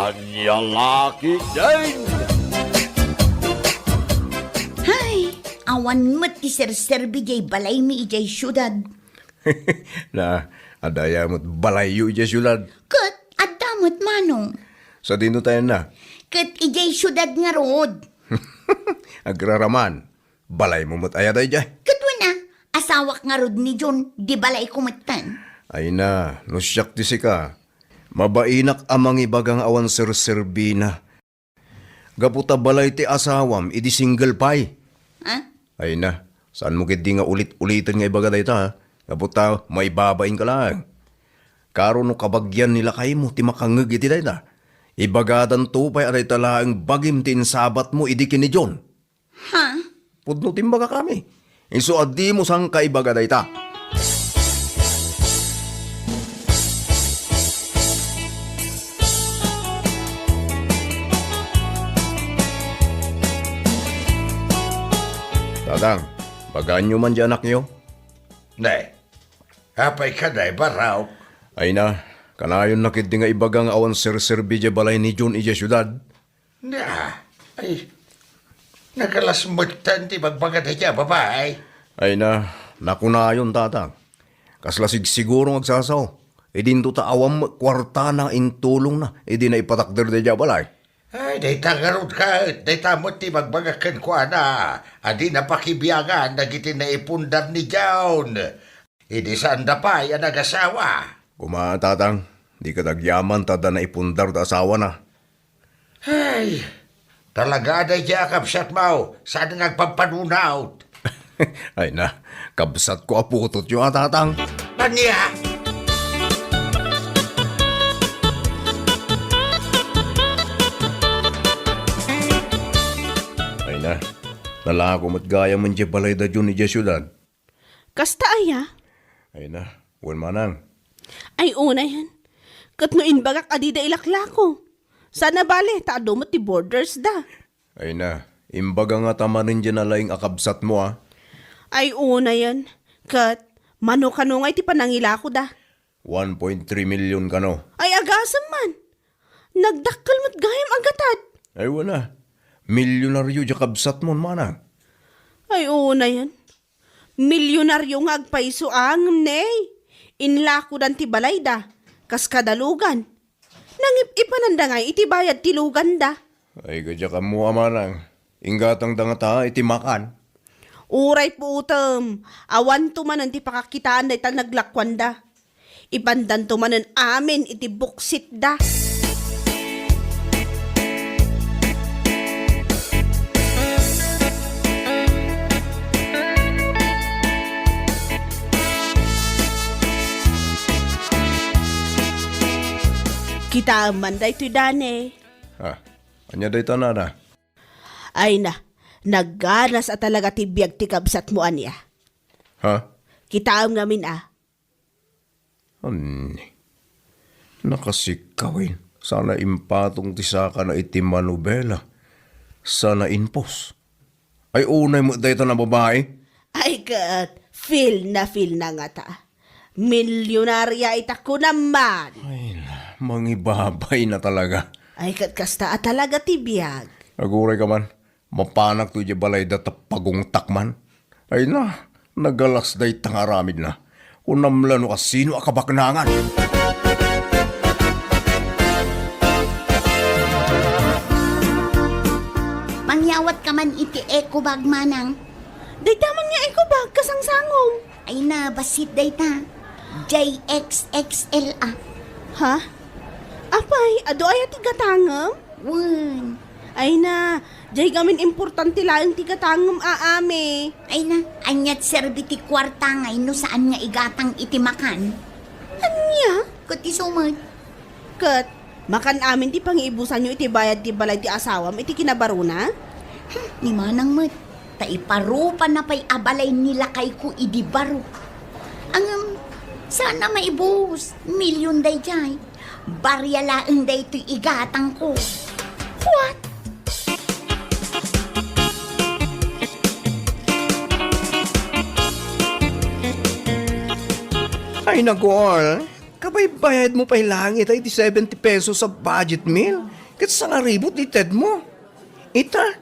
Kanyang laki din. Hay, awan mo't ti Sir Bijay balay mi ijay syudad. Na, adaya mo't balayo ija syudad. Kat, adamot manong. Sa dino tayo na. Kat ijay syudad nga rod. Agraraman. Balay mo mo't ayada ija. Kat na, asawak nga rod ni John, di balay kumatan. Ay na, no siyak di si ka. Mabainak amang ibagang awan Serbina. Gaputa balay ti asawam, idi single pie. Ha? Ay na, saan mo kiti nga ulit-ulitin nga ibaga dayta ha? Gaputa, may babain ka lang. Karo no kabagyan nila kayo mo, ti makangag iti dayta. Ibagadan tupay aday talaang bagim tin sabat mo, idi kini John. Ha? Pudno timbaga kami. Iso adi mo sang kaibaga dayta. Tatang, bagaan nyo man dyan anak nyo. Nay, hapay ka na baraw. Ay na, kanayon nakit di nga ibagang awan sir-serbi balay ni John ija syudad. Na, ay, nakalasmutan ti magbagat niya, babae. Ay na, nakunayon tatang. Kaslasig siguro magsasaw. E din to awam kwarta na intulong na. E di na ipatakder di dya balay. Ay, day tangarod ka, day tamot ti magbagakan ko na. Adi na pakibiyagan, nagiti na ipundar ni John. Idi saan da pa, yan nag-asawa. Kumaan tatang, di ka tagyaman tada na ipundar ta asawa na. Ay, talaga day di akapsat mo, saan nagpapanunaw. Ay na, kabsat ko aputot yung tatang. Paniya! Ay na, nalako mo't gaya man di balay da John ija syudad. Kasta aya? Ay na, huwag manang. Ay una yan. Kat no inbagak adida ilaklako. Sana bale, taado mo ti borders da. Ay na, imbaga nga tamanin dyan na laing akabsat mo ah. Ay una yan. Kat, mano kanungay ti panangilako da. 1.3 million ka no. Ay agasam man. Nagdakkel mo't gayam agatad. Ay wala, milyonaryo dyan kabsat mo manang. Ay una yan. Milyonaryo nga agpaiso ang ney. Inlako dan ti balay da. Kas kadalugan. Nangip-ipananda nga iti bayad ti lugan da. Ay gadya ka mo manang. Ingatang dangata iti makan. Uray po utem. Awan tumanan ti pakakitaan da itan naglakwan da. Ibandan tumanan amin iti buksit da. Kita man da ito'y dane. Ha, anya day tanada. Ay na, nagganas at talaga tibiyag ti kabsat mo anya. Ha? Kita ang ngamin Ani. Nakasikawin. Sana impatong tisaka na iti manubela. Sana inpos. Ay unay mo day na babae. Ay kat, feel na nga ta. Milyonarya itako naman. Ay, mangibabay na talaga. Ay kat kasta at talaga tibiyag. Aguray ka man. Mapanak to di balay da tapagong takman. Ay na, nagalas day tangaramid na. Unamlano ka sino akabaknangan. Mangyawat ka man iti eko bag manang. Day taman nga iko bag kasangsangom. Ay na, basit day ta. JXXL ah. Ha? Apay, ado ay tigatangam? Wan. Ay na, jay gamin importante lang tigatangam aame. Ay na, anyat serbi ti kwarta ngay no saan nga igatang iti makan. Anya? Kuti sumad. Kat, makan amin ti pangiibusan nyo iti bayad ti balay ti asawam iti kinabaruna? Ni manang mat. Taiparupa na pa'y abalay nila kay ko idibaro. Ang sana maibus. Milyon day jay. Baryalaan day to'y igatang ko. What? Ay nagol, Abay, bayad mo pa'y langit ay di 70 pesos sa budget meal. Kat sa ngaribot di Ted mo. Ita,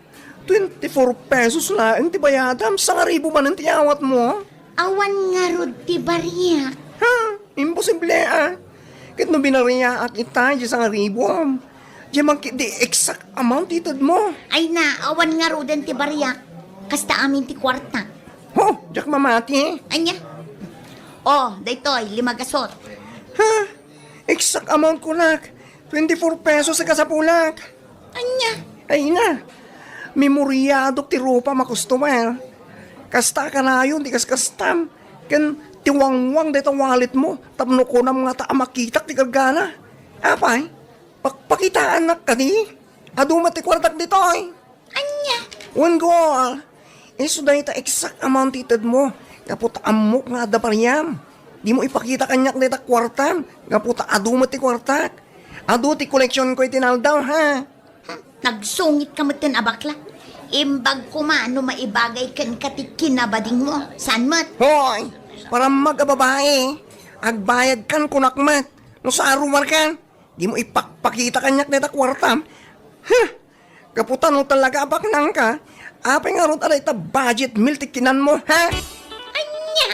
24 pesos lang ti bayadam. Sa ngaribo man ang tiyawat mo. Awan nga rod ti bariyak. Ha? Imposible ah. Kat no binariya at ita di sa ngaribo. Di man di exact amount ti Ted mo. Ay na, awan nga rod ti bariyak. Kasta amin ti kwarta. Ho, jak mamati. Anya? Oh, daytoy, 5 gasot. Ha? Exact amount ko nak. 24 pesos sa kasapulak. Anya? Ay na. Memoryado ti rupa makustomer. Kasta ka na yun, di kastam. Kan tiwangwang dito wallet mo. Tapno ko na mga taamakitak ti gargana. Apay, pakitaan na ka di. Adumat ti kwartak dito ay. Anya? One goal. Iso dahil ta exact amount itad mo. Kaput amok nga da pariyam. Di mo ipakita kanyak dito kwartam. Kaput adumat ti kwartak. Adu ti koleksyon ko itinaldaw ha. Nagsungit ka matin abakla. Imbag ko no maibagay kan katik kinabading mo. San mat? Hoy, para magababae. Agbayad kan kunakmat. No sa arumar kan. Di mo ipakita kanyak dito kwartam. Huh. Kaputan mo talaga abaknang ka. Apay nga ron alay ta budget meal tikinan mo ha. Anya?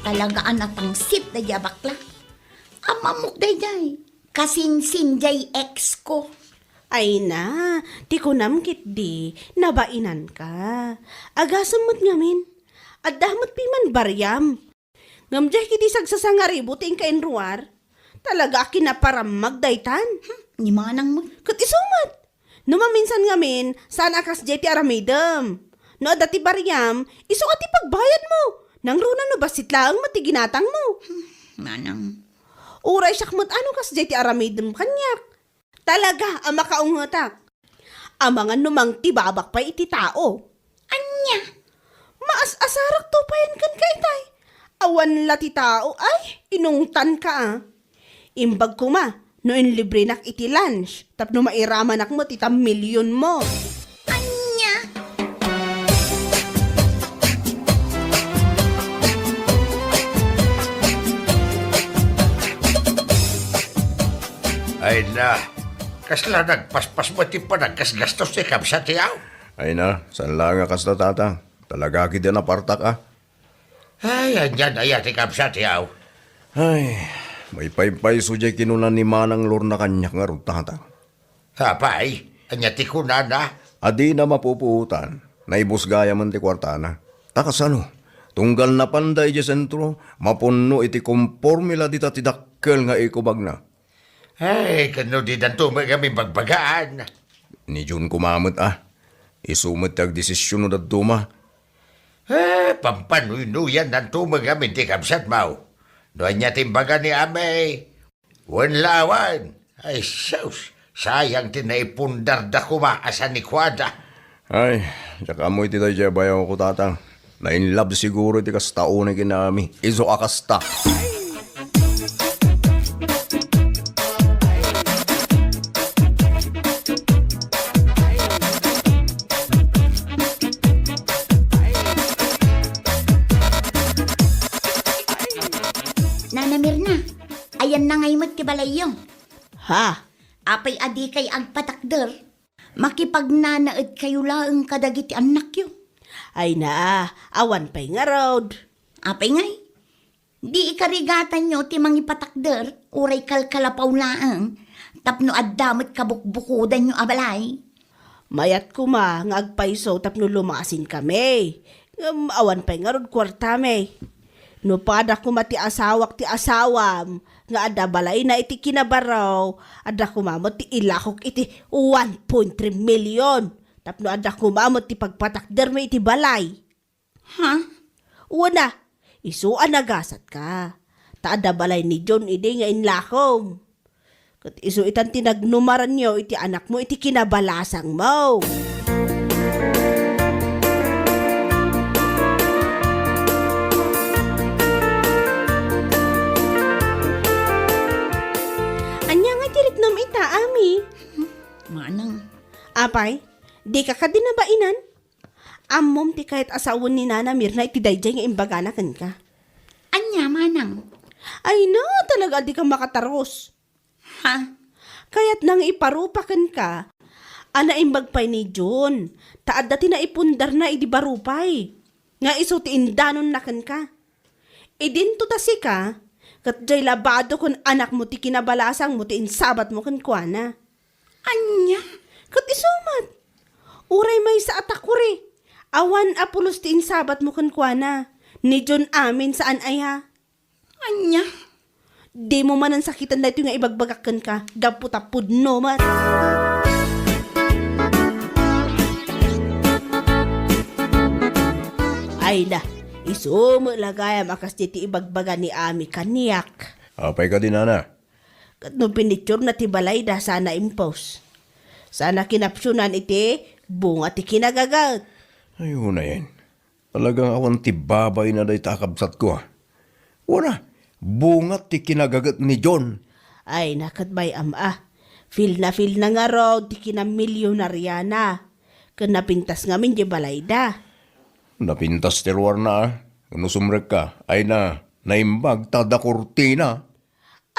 Talagaan na tangsit na bakla. Amamok day. Kasinsin jay ex ko. Ay na, di ko namkit di, nabainan ka. Agasam mo't ngamin, at damot piman baryam. Ngamjay kiti sagsasangaribo ting kainruar. Talaga kinaparamag daytan. Ni manang mo. Kat isumat. Numaminsan ngamin, saan akas jay ti aramidem. No dati baryam, iso ati pagbayad mo. Nang runa no basit lang matiginatang mo. Manang. Uray syakmat ano kas jay ti aramidem kanyak. Talaga ang makaungatak. Amangan numang tibabak pa iti tao. Anya? Maas-asarak to payan kan kay tay. Awan lati tao ay inungtan ka ah. Imbag ko ma, no libre nak iti lunch. Tapno mairaman nak mo tita milyon mo. Anya? Ay na, kasla nagpaspas mo ti pa nagkasgastos ti kapsa tiyaw. Ay na, saan lang nga kas na tatang? Talaga kita na partak ah. Ay, andyan ay ti kapsa tiyaw. Ay, may paypay sujay kinunan ni Manang Lor na kanyak nga ron tatang. Hapay, anya ti kunana. Adi na mapupuutan, naibus gaya man ti kwartana. Takas ano, tunggal na panday di sentro, mapuno iti kompormila di tatidakkel nga ikubag na. Ay, kano di danto kami bagbagaan. Ni Jun kumamot ah. Isumot tag desisyon no daduma. Pampanuy-nuyan danto kami ti kapsat mau. Doon niya timbaga ni Amay. Wanlawan. Ay, sus. Sayang tinaipundar da kumaasan ni Kwada. Ay, tsaka mo iti tayo bayaw ko tatang. Na-inlove siguro iti kastao na kinami. Iso akasta. Nana Mirna, ayan na ngay magtibalayo. Ha? Apay adi kay agpatakder. Makipagnanaed kayo laeng kadagiti anak yo. Ay na, awan pa'y nga road. Apay ngay. Di ikarigatan nyo ti mangipatakder, uray kalkalapaw laeng. Tapno addamot kabukbukudan nyo abalay. Mayat ko ma, nga agpaiso tapno lumasin kami. Awan pa'y nga road kwarta me. No pada ko mati asawak ti asawam, nga ada balay na iti kinabaraw, ada kumamot ti ilakok iti 1.3 million. Tapno ada kumamot ti pagpatakder mo iti balay. Ha? Una, isuan nagasat ka. Ta ada balay ni John ide nga inlakom. Kat isu itan tinagnumaran nyo iti anak mo iti kinabalasang mo. Anya nga tirik nam ita, ami. Apay, di ka dinabainan. Amom ti kahit asawon ni Nana Mirna iti dayjay nga imbaganakan ka. Anya, manang. Ay na, talaga di ka makataros. Ha? Kaya't nang iparupakan ka, ana imbagpay ni John, taad dati na ipundar na idi barupay. Nga iso ti indanon nakan ka. Idinto tasi ka, kat jay labado kun anak mo ti kinabalasang mo ti insabat mo kan kuana. Anya? Kat isumat. Uray may sa atakuri. Awan apulos ti insabat mo kan kuana. Ni John amin saan ay ha? Anya? Di mo man ang sakitan na ito nga ibagbagakan ka. Gaputapud no mat. Ay na, isumo lagayam akas ti ibagbaga ni Ami kaniyak. Apay ka din, Nana. Kat no pinicture na ti balay da sana impose. Sana kinapsyunan iti bunga ti kinagagat. Ayun na yan. Talagang awan ti babay na day takabsat ko. Wala, bungat ti kinagagat ni John. Ay nakatbay Feel na nga raw ti kinamilyonarya na. Kan napintas nga min di balay da. Napintas terwar na. Kung sumrek ka, ay na, naimbag tada kortina.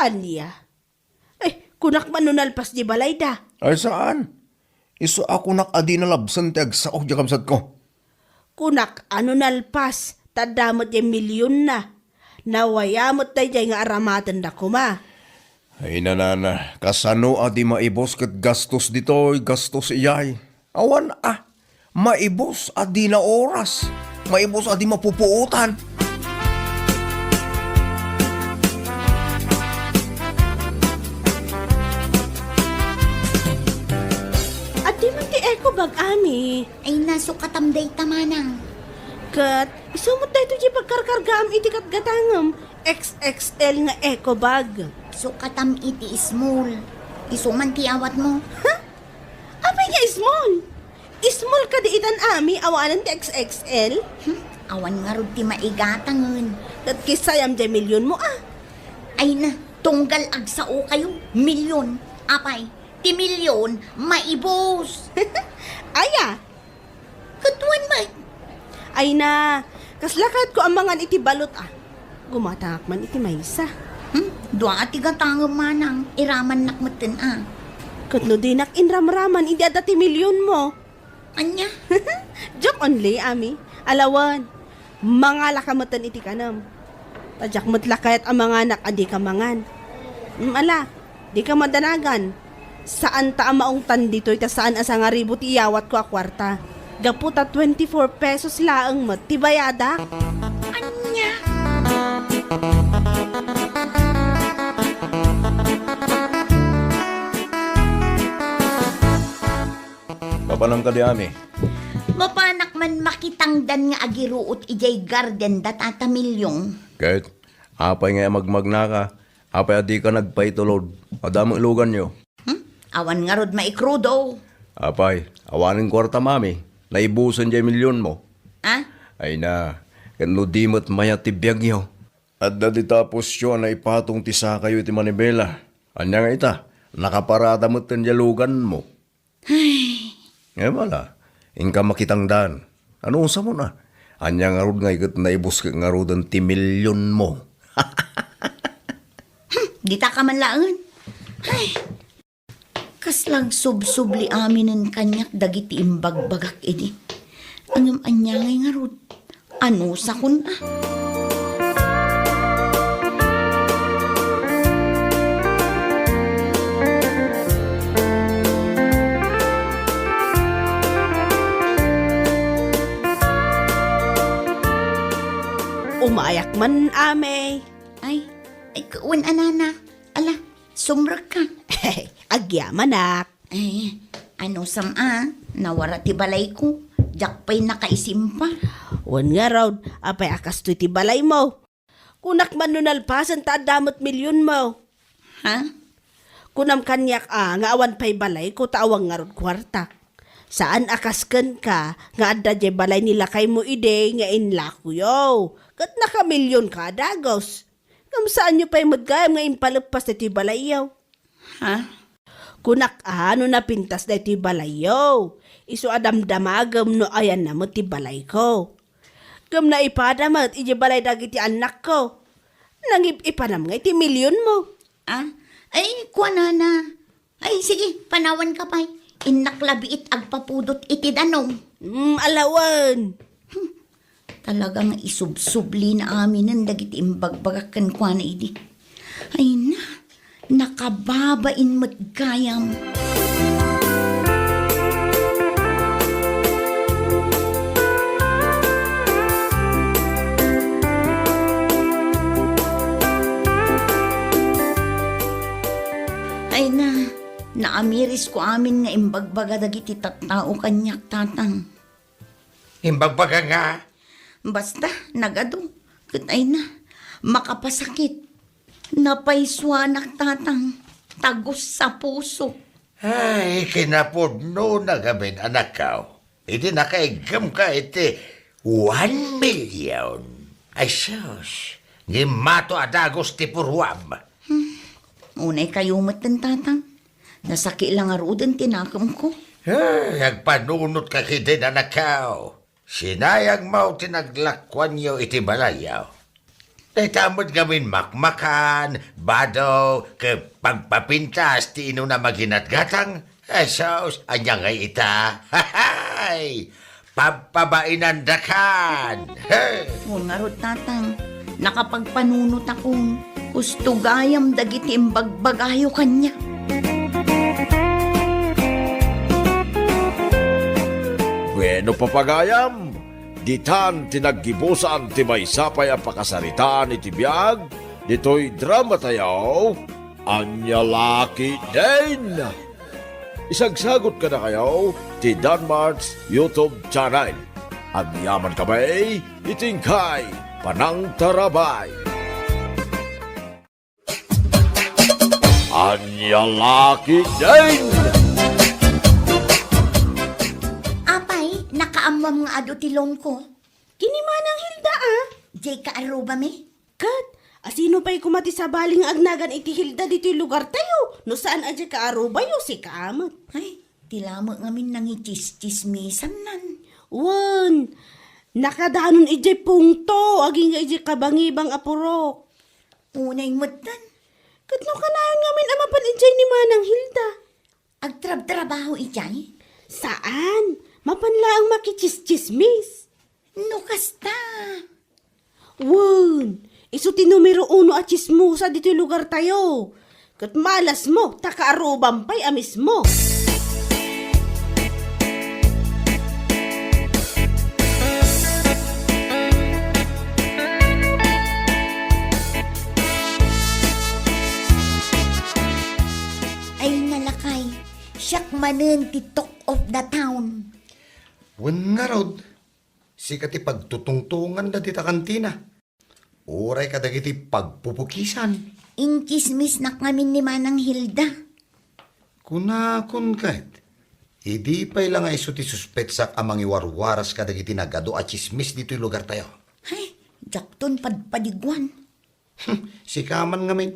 Anya? Kunak manunalpas di balay da. Ay saan? Iso ako nakadi na labsan ti agsaok di kabsat ko. Kunak nalpas, tadamot yung milyon na. Nawayamot tayo nga aramatan da kuma. Ay nanana, kasano adi maibos kat gastos ditoy, gastos iyay. Awan maibos adi na oras. Maibos adi mapupuutan. At di man ti eko bag ami. Ay nasukatamday tamanang. Kat, isumot tayo ito di pagkarkargam iti katgatangam. XXL nga eco bag. Sukatam iti small. Isuman ti awat mo. Ha? Apay nga small. Small ka di itan ami awanan ti XXL. Awan nga rod ti maigatangan. Kat kisayam di milyon mo Ay na, tunggal agsao kayo. Milyon. Apay, ti milyon, maibos. Aya. Katuan ba? Ay na. Kaslakat ko ang mga iti balot Gumatak man iti maysa. Dua ati gatangam manang. Iraman nakmatan Kat no di nak inramraman iti adati milyon mo. Anya? Joke only, ami. Alawan, mga lakamatan iti kanam. Tadyak matlakayat ang mga anak adi kamangan. Ala, di ka madanagan. Saan ta amaong tan dito ita saan asa nga ribot iyawat ko kwarta. Gaputa 24 pesos laang mat, tibayada. Anya? Papanang ka di ami. Mapanak man makitangdan nga agiruot ijay garden datata milyong. Kahit apay nga magmagna ka, apay adi ka nagpaitulod. Adamang ilugan nyo. Awan nga rod maikrudo. Apay, awaning kwarta mami. Naibusan dyan milyon mo. Ay na, kano di mo't maya tibiyag nyo. At dati tapos yun na ipatong tisa kayo iti manibela. Anya nga ita, nakaparada mo't tanjalugan mo. Wala, inka makitang daan. Ano usa mo na? Anya nga rod nga ikat naibus ka nga rod ang ti milyon mo. Dita ka man laangan. Ay, kaslang sub-subli aminin kanyak dagiti imbagbagak edi. Angam anyangay nga rod. Ano sa kun Umayak man, ame. Ay, kuwan anana. Ala, sumrak ka. Agyaman nak. Ay, ano nawara ti balay ko. Jak pa'y nakaisimpa. Wan nga raw, apay akas to iti balay mo. Kunak man nunalpasan ta damot milyon mo. Ha? Kunam kanyak nga awan pa'y balay ko taawang nga rod kwartak. Saan akasken ka nga adda je balay nila kay mo ide nga inlakuyo. Kat nakamilyon ka dagos. Kam saan nyo pa'y magayam nga impalagpas iti balay yaw. Ha? Kunak ano na pintas da iti balayo. Iso adamdamagam no ayan na mo ti balay ko. Gam na ipadamat iti balay dagiti anak ko. Ipanam nga iti milyon mo. Ah? Ay, kuha na. Ay, sige, panawan ka pa'y. Inaklabiit agpapudot iti danom. Alawan. Talagang isubsubli na amin ng dagiti imbagbagakan kuha na idi. Ay na, nakababain mo't gayam. Ay na, naamiris ko amin nga imbagbaga dagiti tattao kanyak tatang. Imbagbaga nga. Basta, nagado. Ay na, makapasakit. Napaiswanak tatang. Tagos sa puso. Ay, kinapudno na gamin anak ka. Hindi nakaigam ka iti 1 million. Ay, sus. Ngimato adagos ti purwam. Unay kayo matan tatang. Nasaki lang arudan tinakam ko. Ay, agpanunot ka kiti anak ka. Sinayang mo tinaglakwan niyo iti balayaw. Naitamod gamin makmakan, bado, ke pagpapintas ti ino na maginatgatang. Esos, anya nga ita. Hay! Papabainan dakan. Hey! Ngarot tatang. Nakapagpanunot akong gusto gayam dagiti imbagbagayo kanya. Bueno papagayam, ditan tinaggibusan ti may sapay ang pakasaritaan iti biyag, dito'y drama tayo, Anya Laki Din. Isagsagot ka na kayo ti Danmart's YouTube channel. Anyaman ka ba'y itingkay Panang Tarabay. Anya Laki Din. Apay, nakaamam nga ado ti loan ko. Kinimanang Hilda Jay kaaruba me. Kat, asino pa'y kumati sa baling agnagan iti Hilda dito'y lugar tayo? No saan adya ka arubayo si kaamot? Ay, tilamo ngamin nang itis-tismisan nan. Wan, nakadanon ijay pungto, aging ijay kabangibang apurok. Unay mutan. Katno kanayon ngamin amapan ijay ni Manang Hilda. Agtrab-trabaho ijay. Saan? Mapanla ang makichischismis. No kasta. Wan, iso ti numero 1 at chismosa dito'y lugar tayo. Kat malas mo, takaaruban pa'y amis mo. Ay nalakay. Siyak manen ti talk of the town. Wan nga rod. Sikat pagtutungtungan na dita kantina. Uray ka dagiti pagpupukisan. Inkismis na kami ni Manang Hilda. Kunakon kahit. Idi pa'y lang ay isuti suspetsak amang iwarwaras ka dagiti nagado at chismis dito'y lugar tayo. Ay, jakton padpadiguan. Si kaman ngamin.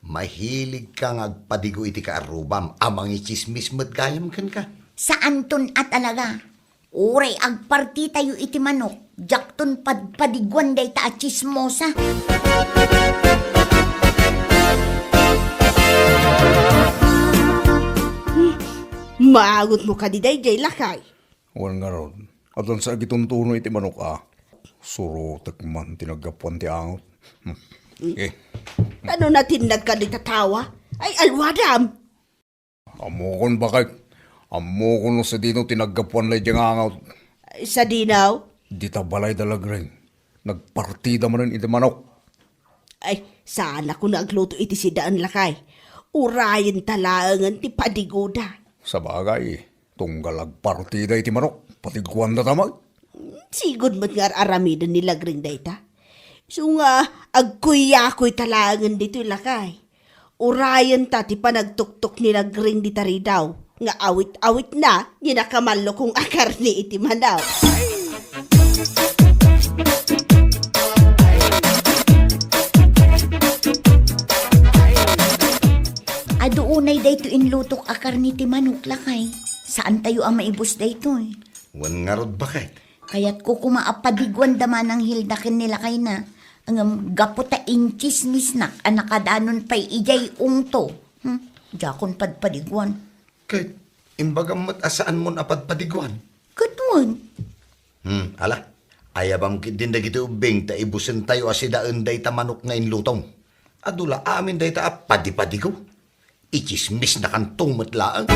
Mahilig kang agpadigo iti kaarubam amang ichismis mo't gayam kan ka. Saan ton at alaga? Uray agparti tayo iti manok. Jakton padpadiguan day ta at chismosa. Maagot mo ka di jay lakay. Wal nga ron. At sa gituntuno iti manok Suro takman tinagapuan ti angot. Ano natin nagkaditatawa? Ay, alwadam! Amokon bakit? Amokon no sa dino tinagapuan lay diyang angot. Ay, sa dinaw? Di tabalay dalag rin. Nagpartida mo rin iti manok. Ay, sana ko nagluto iti sidaan lakay. Urayan talangan ti padigoda. Sa bagay, tunggal agpartida iti manok. Patiguan na tamag. Sigod mat nga aramidan nila gring dayta. So nga, agkuyakoy talangan dito lakay. Urayan ta ti panagtuktok nila gring ditari daw. Nga awit-awit na, ginakamallo kong akar ni iti manaw. Adoonay Anay dayto inlutok akar ni ti manok lakay. Saan tayo ang maibos dayto eh? Wan nga rod bakit? Kaya't ko kumaapadigwan daman ang hildakin nila kay na. Ang gaputa inchis misnak ang nakadanon pa'y ijay ungto. Jakon padpadigwan. Kahit imbagam mo't asaan mo napadpadiguan. Katwan. Ala. Ayabam kit din dagiti ubing ta ibusin tayo asidaan day ta manok nga inlutong. Adula amin day ta padi-padigo. Ichismis na kantong matlaang.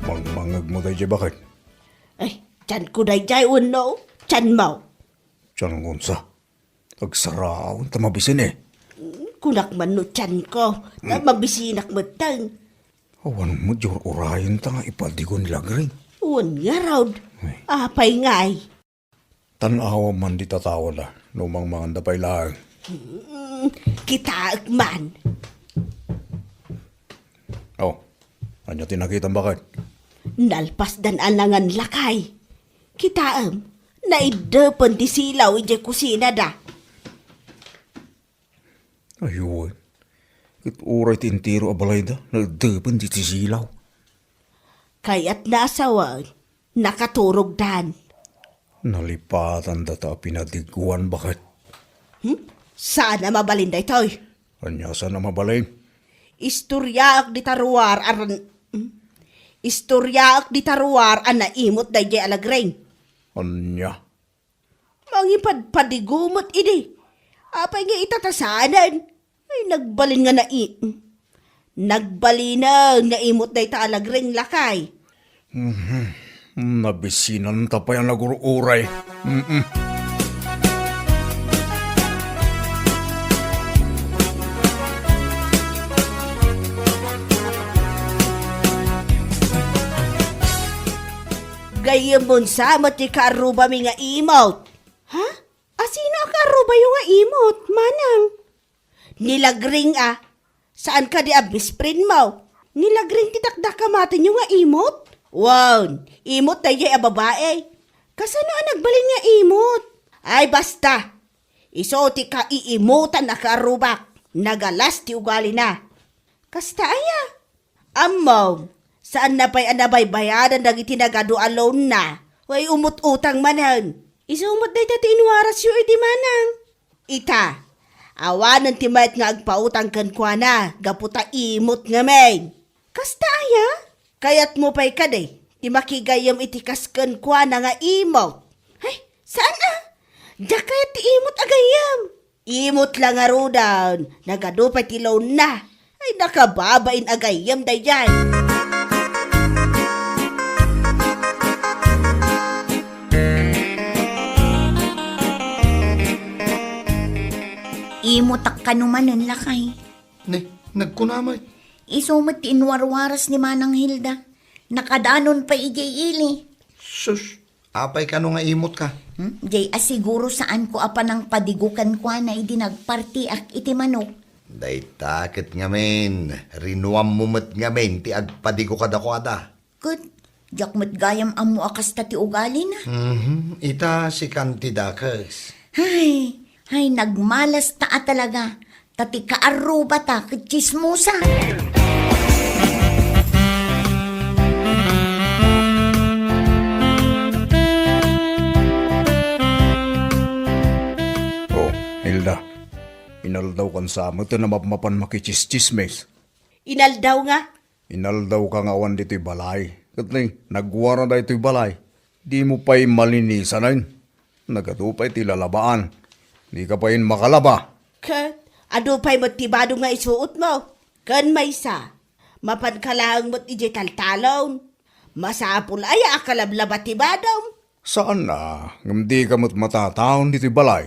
Mangmangag mo tayo bakit? Ay, tiyan ko dayjay uno. Tiyan mo. Diyan ang unsa. Agsaraon, tamabisin eh. Kunak man no tiyan ko. Na mabisinak mo tang. Awan mo, Jor, urayan ta nga ipadigo nila rin. Uwan nga raw. Apay ngay. Tanawa man di tatawa na, numang mga dapay lang. Kita man. Oh, anya tinakita bakit? Nalpas dan anangan lakay. Kita naidepan ti silaw ije kusina da. Ayun. Kit uray tintiro abalay da, nagdapan di tisilaw. Kaya't nasawa, nakaturog dan. Nalipatan data pinadiguan bakit? Sana mabalinday toy. Anya sa na mabalay? Istoryaak di taruar aran... Istoryaak di taruar an naimot day jay alagreng. Anya? Mangipadpadigumot ini. Apay nga itatasanan. Ay nagbalin nga Nagbalina nga imot day ta alagreng lakay. Nabisinan tapay ang nagururay. Gayam mon sa mati karuba mi nga imot. Ha? Asino karuba yung nga imot, manang? Nilagring Saan ka di abisprint mo? Nilagring titakdakamatin yung nga imot? Wow, imot tayo yung babae. Kasano ang nagbalin nga imot? Ay basta, isoti ka iimutan na karubak. Nagalas ti ugali na. Kasta aya. Amaw, saan na pa'y anabay bayadan dagiti nagado alone na? Way umut-utang manan. Isumot na iti inuwaras yu iti manang. Ita, awanan ti mayat nga agpautang kan kwa na, gaputa imot nga may. Kasta aya? Kayat mo pa'y kaday, ti makigayam iti kaskan kwa na nga imot. Ay, saan Diya kayat ti imot agayam. Imot lang nga rodan, nagadupay ti loan na. Ay nakababain agayam dayjay. Imutak ka numanon lakay. Ne, nagkunamay. Isumot ti inwarwaras ni Manang Hilda. Nakadanon pa ijay ili. Sus, apay ka no nga imot ka. Jay asiguro saan ko apa ng padigukan ko na idinagparti ak iti manok. Day takit nga men, rinuam mumot nga men, ti agpadigo ka dako ada. Good. Jak mo't gayam amo akas ta ti ugali na. Ita si Kantidakas. Hay, nagmalas ta talaga. Tati kaaruba ta, kichismusa. Oh, Hilda. Inaldaw kan sa mo, ito na mapan makichischismes. Inaldaw nga. Inaldaw ka nga awan dito'y balay. Katning, nagwara na ito'y balay. Di mo pa'y malinisan na yun. Nagadupay ti lalabaan. Di ka pa'y makalaba. Kat, ado pa'y matibado nga isuot mo. Kan may sa, mapankalahang mo't ije taltalon. Masapul ay akalablaba tibadong. Saan na? Ngam di ka mo't matataon dito'y balay.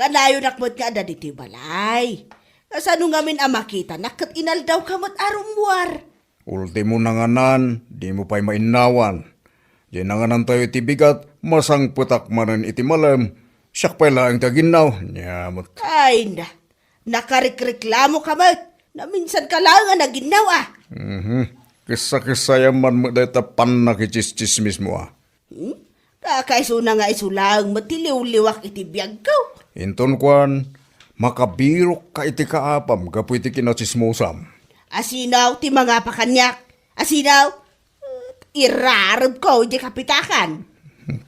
Kanayo nakmot nga ada dito balay. Kasano nga min makita nakat inaldaw ka mo't arumwar. Ultimo nanganan, di mo pa'y mainawan. Di nanganan tayo iti bigat, masang putak manan iti malam. Siyak pa'y laang taginaw. Nyamot. Ay na, nakarikreklamo ka mo't. Na minsan ka lang nga naginaw Kisa-kisaya man mo dahil tapan na kichischismis mo Kakaiso na nga iso lang matiliw-liwak iti biyag ko. Inton kwan, Makabirok ka iti kaapam, kapo iti kinachismosam. Asinaw ti mga pakanyak. Asinaw, irarab ko di kapitakan.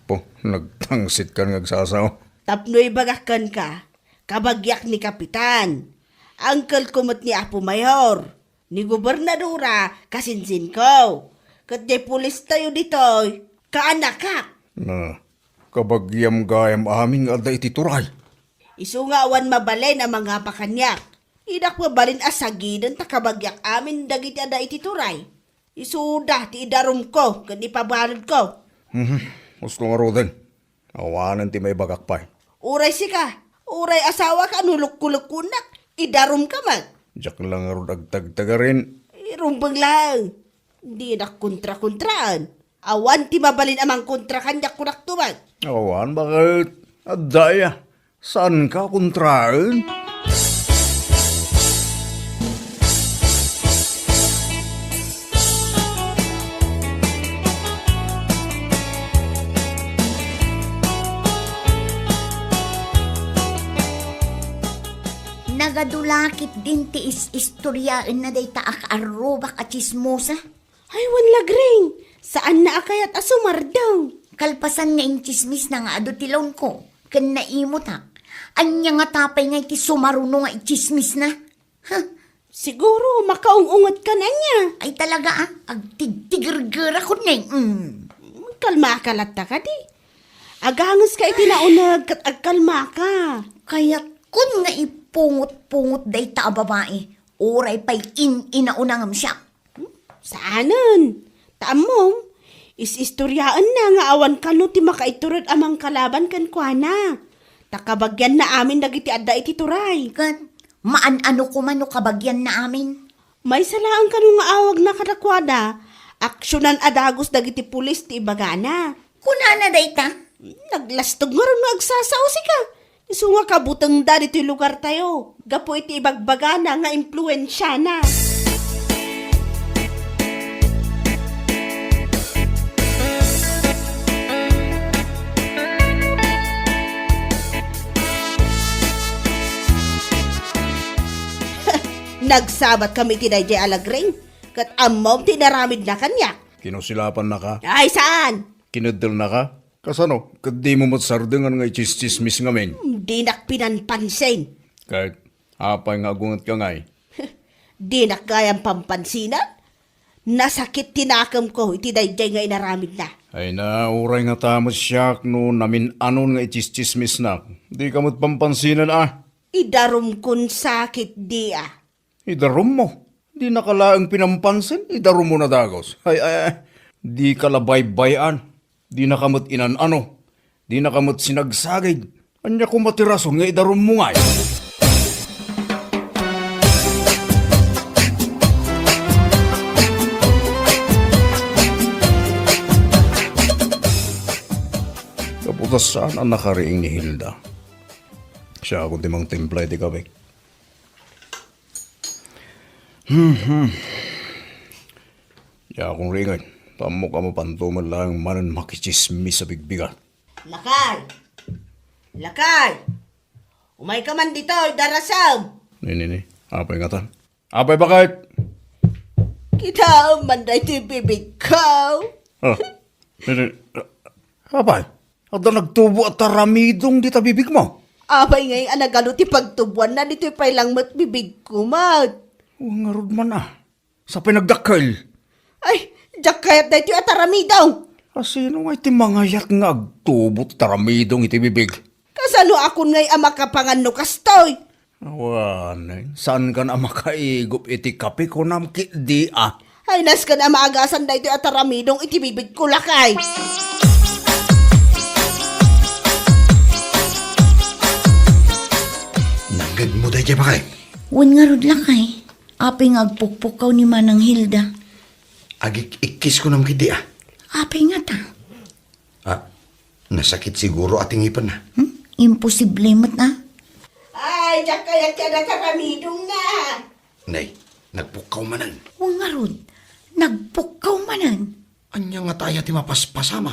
Po, nagtangsit ka ngagsasaw. Tapnoy bagakan ka, kabagyak ni kapitan. Angkel kumot ni Apo Mayor, ni gobernadora, kasinsin ko. Kat di pulis tayo ditoy, kaanakak. Na, kabagyam gayam aming ada iti turay. Isungawan mabalay na mga pakanyak. Idak mabalin asagidan ta kabagyak amin dagiti ada iti turay. Isuda ti idarum ko, kat ipabalod ko. Gusto nga roden. Awanan ti may bagakpay. Uray sika, uray asawa ka, nuluk-kulukunak, idarum ka man. Diyak lang nga ro dagtagtaga rin. Irumbang lang. Di na kontra-kontraan. Awan ti mabalin amang kontra kanyak kunak tuman. Awan, bakit? Adaya, saan ka kontraan? Nagadulakit din ti istoryaan na day taak arrobak at chismosa. Ay, wan lagring. Saan na akayat asumardaw? Kalpasan nga yung chismis na nga adutilon ko. Kan naimot ha. Anya nga tapay nga iti sumaruno nga chismis na. Ha? Siguro makaungungot ka na niya. Ay talaga agtigtigirgira ko na Kalma ka latta ka di. Agangos ka itinaunag kat agkalma ka. Kaya kun nga ipungot-pungot day ta babae, oray pa'y inaunangam siya. Saanan? Taamom, is-istoryaan na nga awan ka no ti makaiturod amang kalaban kan kuana. Takabagyan na amin dagiti adda iti turay. Kan, maan-ano ko man no kabagyan na amin. May salaan ka nga awag na kadakwada. Aksyonan adagos dagiti pulis ti ibagana. Kunana day ta? Naglastog nga rin magsasaw ka. Isu nga kabutang da dito lugar tayo. Gapo iti ibagbagana nga impluensya na. Nagsabat kami ti Dayjay Alagring. Kat amom tinaramid na kanya. Kinusilapan na ka? Ay, saan? Kinadal na ka? Kasano? Kadi mo matsardengan nga ichis-chismis ngamin. Di nak pinanpansin. Kahit apay nga agungat ka ngay. Di nak kayang pampansinan. Nasakit tinakam ko iti Dayjay nga inaramid na. Ay na, uray nga tamas siyak no namin anon nga ichis-chismis na. Di ka mo't pampansinan Idarum kun sakit di Idarum mo. Di nakalaang pinampansin. Idarum mo na dagos. Ay. Di kalabay-bayan. Di nakamot inan-ano. Di nakamot sinagsagid. Anya ko matirason nga idarum mo ngay. Kaputas saan ang nakariing ni Hilda? Siya ako timang templay di kabik. Ya akong ringan. Tamo ka mapantuman lang manan makichismis sa bigbigan. Lakay! Lakay! Umay ka man dito, darasam! Ni. Apay nga tan. Apay bakit? Kita manday ti bibig ko. Ni. Apay? At nagtubo at taramidong di ta bibig mo. Abay ngay anagalo ti pagtubuan na dito pa'y lang mat bibig ko, mat. Nga rod man Sa pinagdakkel. Ay, jak kayat na ito atarami daw. Sino nga iti mga yat nga agtubo at taramidong iti bibig? Kasano ako ngay ama kapangan no kastoy? Awan, saan ka na makaigop iti kape ko namkit di Ay, nas ka na maagasan na ito ataramidong iti bibig ko lakay. Nanggag mo Dayjay bakay? Wan nga rod lakay. Apay nga agpukpukaw ni Manang Hilda. Ikis ko nam kidi Apay nga ta. Nasakit siguro ating ipan na. Imposible mat na. Ay, jak kayat ka na taramidong na. Nay, nagpukaw manan. Wan nga rod. Nagpukaw manan. Anya nga tayo ti mapaspasama.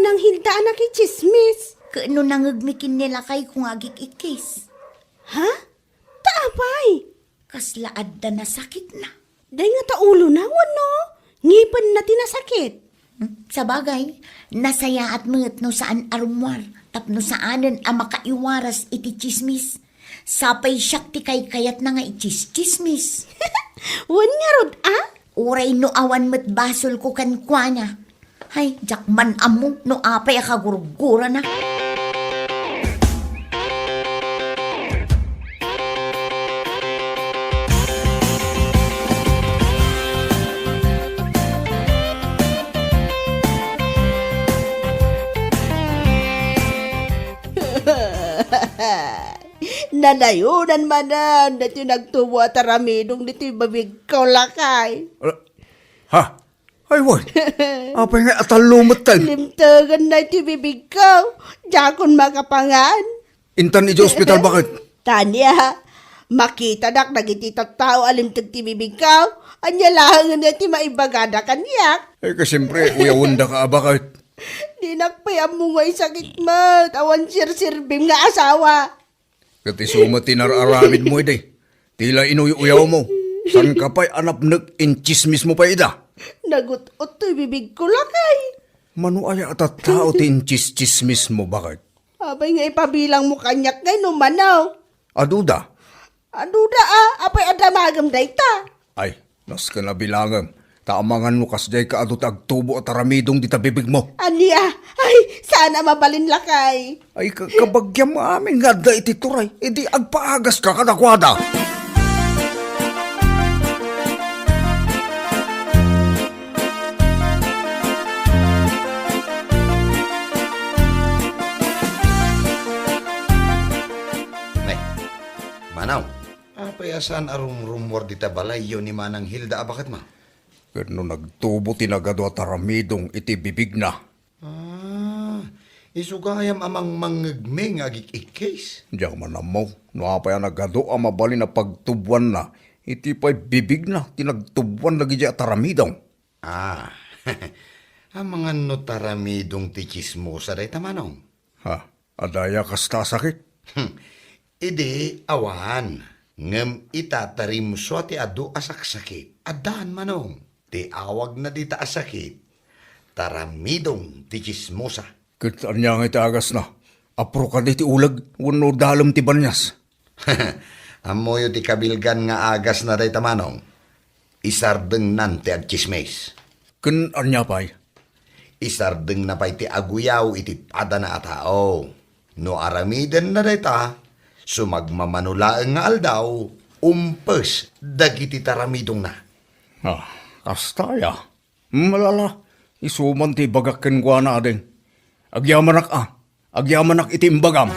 manang hilda anak chismis. Kaano nangagmikin nila kay kung agik ikis. Ha? Taapay. Kaslaad na sakit na. Day nga taulo na, wano? Ngipan na tinasakit. Sa bagay, nasaya at mga no saan arumwar, tapno saanan ang makaiwaras iti chismis. Sapay siyak ti kay kayat na nga chismis. Wan nga rod, ah? Uray no awan met basol ko kan kuana. Hay, jakman amo no apay akagurugura na. Nalayunan manan dati nagtubo at aramidong dito babig ko lakay. Ha? Ay, wait. Apay nga atalumot tayo. Limtagan na iti bibig ko. Jakon makapangan. Intan iti ospital bakit? Tanya, makita dak nagititat tao alimtag ti bibig ko. Anya lang na ti maibagada kanyak. Eh, kasi siyempre, uyawunda ka bakit? Di nakpayam mo nga sakit mat. Awan sir-sirbim nga asawa. Kati sumat tinararamid mo ide. Tila inuyaw mo. San ka pa'y anapnag in chismis mo pa ida? Nagut-ot to'y bibig ko lakay. Mano ay atat tao tin chismis mo bakit? Abay nga ipabilang mo kanyak ngay no manaw. Aduda? Aduda apay adamagam dayta. Ay, nas ka na bilangam. Taamangan mo kasday ka adut agtubo at aramidong dita bibig mo. Aniya, ay, sana mabalin lakay. Ay, kabagyam mo amin nga da iti turay. E di agpaagas ka kadakwada. Nay, manaw, apayasan arong rumor dita balay yun ni Manang Hilda, bakit ma? Kano nagtubo tinagado at aramidong iti bibig na. Isugayam amang mangagmeng agik ikis. Diyak man mo, no apay nagado ang mabali na pagtubuan na, iti pa'y bibig na, tinagtubuan lagi diya at aramidong. Ang mga notaramidong tikismosa day tamanong. Ha, adaya kasta sakit. Idi, awan. Ngem itatarim so ti adu asaksakit. Adaan manong. Ti awag na di taasakit. Taramidong tikismosa. Kitaan niya nga itagas na. Apro ka di ti ulag, wano dalam ti banyas. Amoyo ti kabilgan nga agas na day tamanong. Isardeng nante ag chismes. Kitaan niya pa'y. Isardeng na pa'y ti aguyaw iti pada na atao. No aramiden na day ta, sumagmamanulaeng nga aldaw, umpes dagiti taramidong na. Ah, kastaya. Malala, isuman ti bagakken kwa na ading. Agyamanak agyamanak iti imbagam.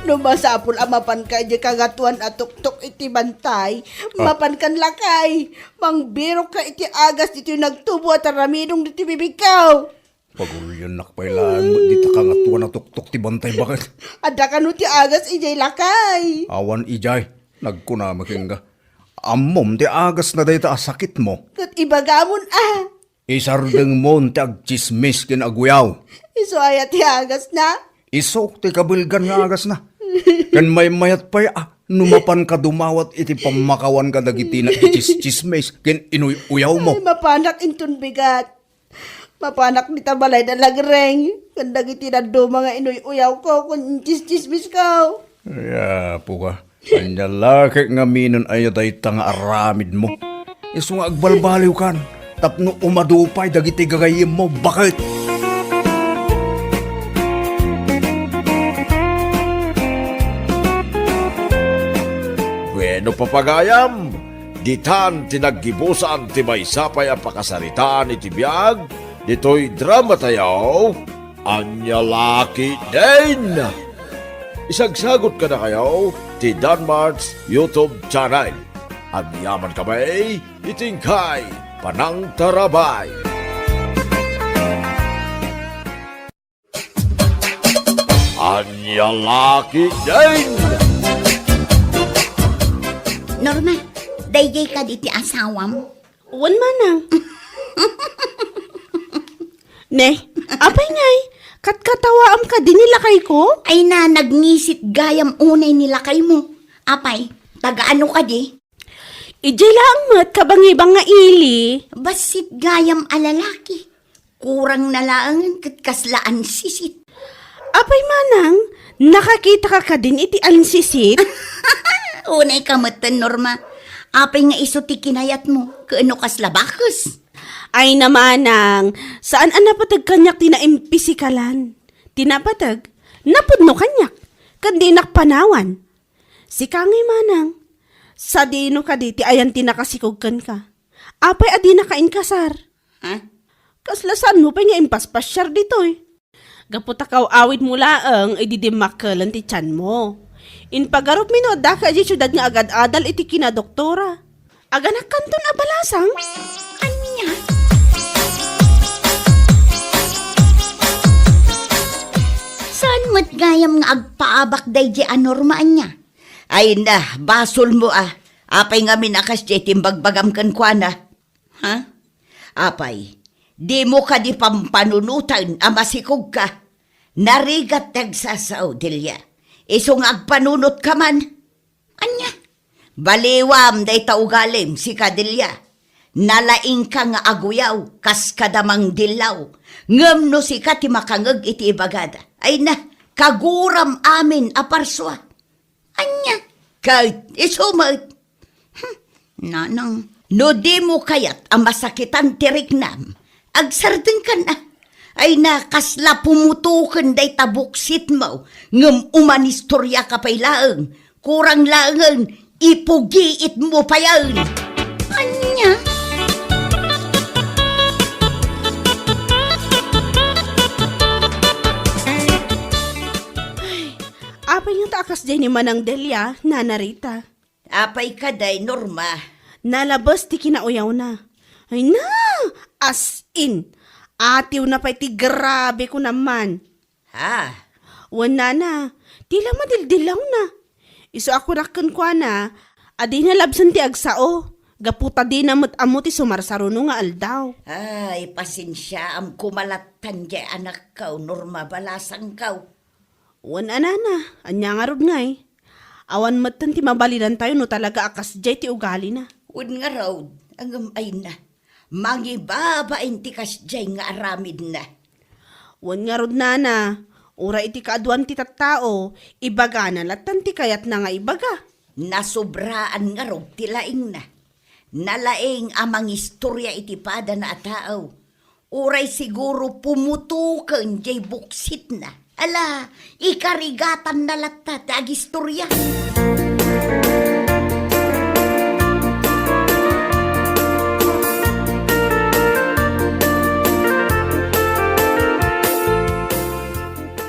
No masapul amapan ka di kagatuan at tuktok iti bantay. Mapan kan lakay. Mangbiro ka iti agas dito yung nagtubo at aramidong dito bibikaw. Pagulyan nakpailaan mo, di takangatuan na tuktok ti bantay bakit? Ada ka no ti agas ijay lakay. Awan ijay, nagkunamaking ka. Amom, ti agas na dayta asakit mo. Kat ibagamon Isardeng mo, ti agchismis kin agyaw. Iso ayat ti agas na. Isok, ti kabilgan nga agas na. Kan may mayat pa numapan ka dumawat iti pamakawan ka dagiti na ichis-chismis kin inuyaw mo. Ay, mapanak intun bigat. Mapanak ni tabalay na lagreng. Kandag iti na do mga inuy-uyaw ko kung chismis ko. Ya, puka. Kanya laki nga minon ay dayta nga aramid mo. Iso nga agbalbaliw kan. Tapno umadupay dagiti gagayim mo. Bakit? Bueno papagayam, ditan tinaggibusan ti maysapay a pakasaritaan iti biag, dito'y drama tayaw, anya laki din. Isagsagot ka na kayo ti Danmar's YouTube channel. Ang yaman kamay, itingkay, panang tarabay. Anya laki din! Norma, dayjay ka di ti asawam. Wan manang. Ne, apay ngay, katkatawaam ka din nila kay ko? Ay na, nagnisit gayam unay nila kay mo. Apay, taga-ano ka di? Ijay lang mat kabangibang nga ili. Basit gayam alalaki. Kurang nalaangan katkaslaan sisit. Apay manang, nakakita ka din iti ansisit? Unay kamatan, Norma. Apay nga iso ti kinayat mo. Kaano kas labakas? Ay namanang, saan ang napatag kanyak tinaimpisikalan? Tinapatag, napudno kanyak, kandi nakpanawan. Si kangay manang, sa dino ka di, ti ayan tinakasikugkan ka. Apay adi nakainkasar. Ha? Kaslasan mo pa nga impaspasyar dito eh. Gaputakaw awid mo laang, ididimakalan ti tiyan mo. Inpagarop minoda ka di syudad nga agad-adal iti kinadoktora. Aganak kanton abalasang? Anya? Saan mo't gayam nga agpaabak day di anorma anya? Ay na, basol mo ah. Apay nga minakas di timbagbagam kan kwa na. Ha? Apay, di mo ka di pampanunutan amasikog ka. Narigat nagsasaw, Delia. Isong agpanunot ka man. Anya? Baliwam day taugalim si Kadelia. Nalaing ka nga aguyaw, kas kadamang dilaw. Ngam no si ka ti makangag iti ibagada. Ay na, kaguram amin aparswa. Anya? Kahit isumat. Nanang, no di mo kayat ang masakitan tiriknam. Agsarden ka na. Ay na, kasla pumutukan day tabuksit mo. Ngam umanistorya ka pa'y laang. Kurang laangan, ipugiit mo pa yan. Anya? Apay yung taakas din ni Manang Delia, nanarita. Apay ka day, Norma. Nalabas ti kinauyaw na. Ay na, as in. Atiw na pa'y ti grabe ko naman. Ha? Wana na, tila madildilaw na. Iso ako rakan kwa na, adi na labsan ti agsao. Gaputa di na amo ti sumarsaruno nga aldaw. Ay, pasensya am kumalatan di anak kaw, Norma, balasang kaw. Wana na, anya nga rod ngay. Awan matan ti mabalidan tayo no talaga akas jay ti ugali na. Un nga raw, ang ay na. Mangibabain ti kasjay nga aramid na. Wan nga rod na, ura iti kaaduan ti tattao, ibaga na latan ti kayat na nga ibaga. Nasubraan nga raw ti laing na. Nalaing amang istorya iti pada na atao. Uray siguro pumutukan jay buksit na. Ala, ikarigatan na latat ag istorya.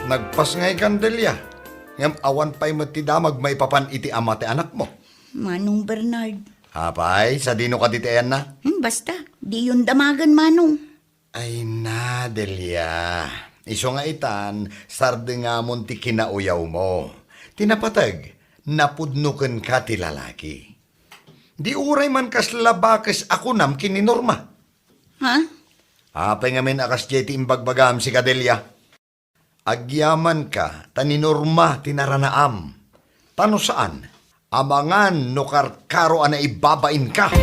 Nagpas ngay kandelya. Ngam awan pa'y matidamag may papan iti ama ti anak mo. Manong Bernard. Hapay, sa dino ka titayan na? Basta, di yun damagan, Manong. Ay na, Delia. Iso nga itan, sarde nga mon ti kinauyaw mo. Tinapatag, napudnuken ka ti lalaki. Di uray man kas labakes ako nam kininorma. Ha? Apay nga min akas jeti imbagbagam si Kadelia. Agyaman ka, taninorma tinaranaam. Tano saan? Amangan no karkaro ana ibabain ka.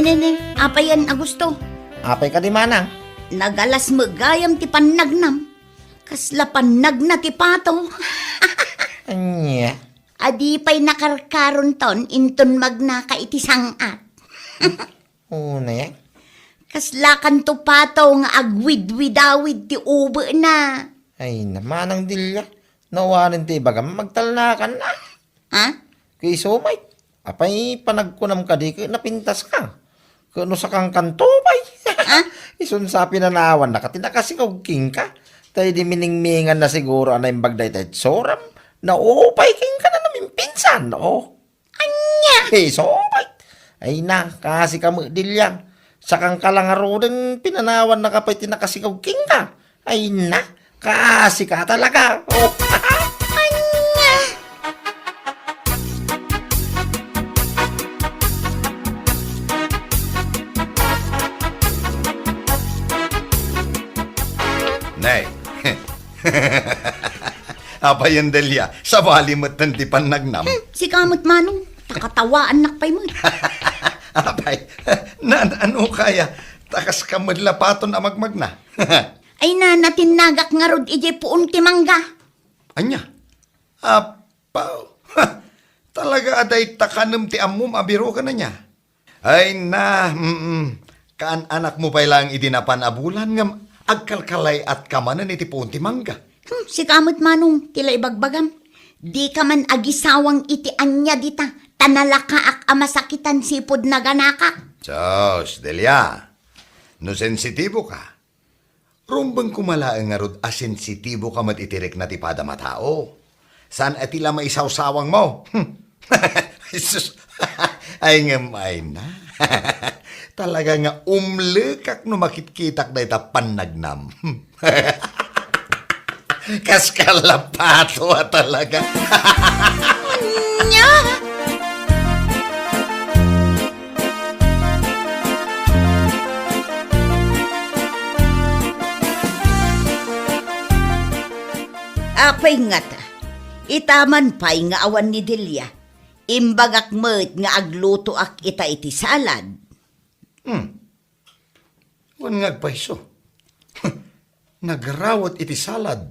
Nene, apayan Agusto. Apay ka di manang. Nagalas magayam ti panagnam. Kasla panagna ti pato. Anya. Adi pa'y nakarkaron ton inton magnaka iti sangat. Una yan. Kasla kanto pato nga agwid-widawid ti ube na. Ay naman ang dilya. Nawanin ti baga magtalnakan na. Ha? Kay sumay. Apay panagkunam ka di napintas ka. Kano sa kang kantubay. Isun sa pinanawan na katinakasikaw king ka. Tayo di miningmingan na siguro anay bagday tayo soram. Naupay king ka na namin pinsan. Oh. Anya! Kay sumay. Ay na, kasi ka dilyang. Sa kang kalangaro din pinanawan na kapay tinakasikaw king ka. Ay na, kasi ka talaga. Oh. Anya! Nay. Apa yan, Delia? Sa balimot ng di panagnam. Si kamot manong, takatawaan nakpay mo. Apay, ano kaya? Takas ka madlapaton amagmag na. Ay na natinagak nga rod ije puon ti mangga. Anya? Apaw. Talaga aday takanam ti amum abiro ka na niya. Ay na, kaan anak mo pa lang idinapan abulan nga agkalkalay at kamanan iti puon ti mangga. Si kamot manong, tila ibagbagam. Di ka man agisawang iti anya dita. Tanalakaak amasakitan sipod na ganaka. Diyos, Delia, no sensitibo ka. Rumbang kumalaang nga rod asensitibo ka matitirik na tipada matao. Saan atila maisawsawang mo? Jesus, ay ngamay na. Talaga nga umlikak no makitkitak na ita panagnam. Kaskalapato talaga. Nya! Apay nga ta, itaman pa'y nga awan ni Delia. Imbagak met nga agluto ak ita iti salad. Wan ngagpaiso. Nagrawat iti salad.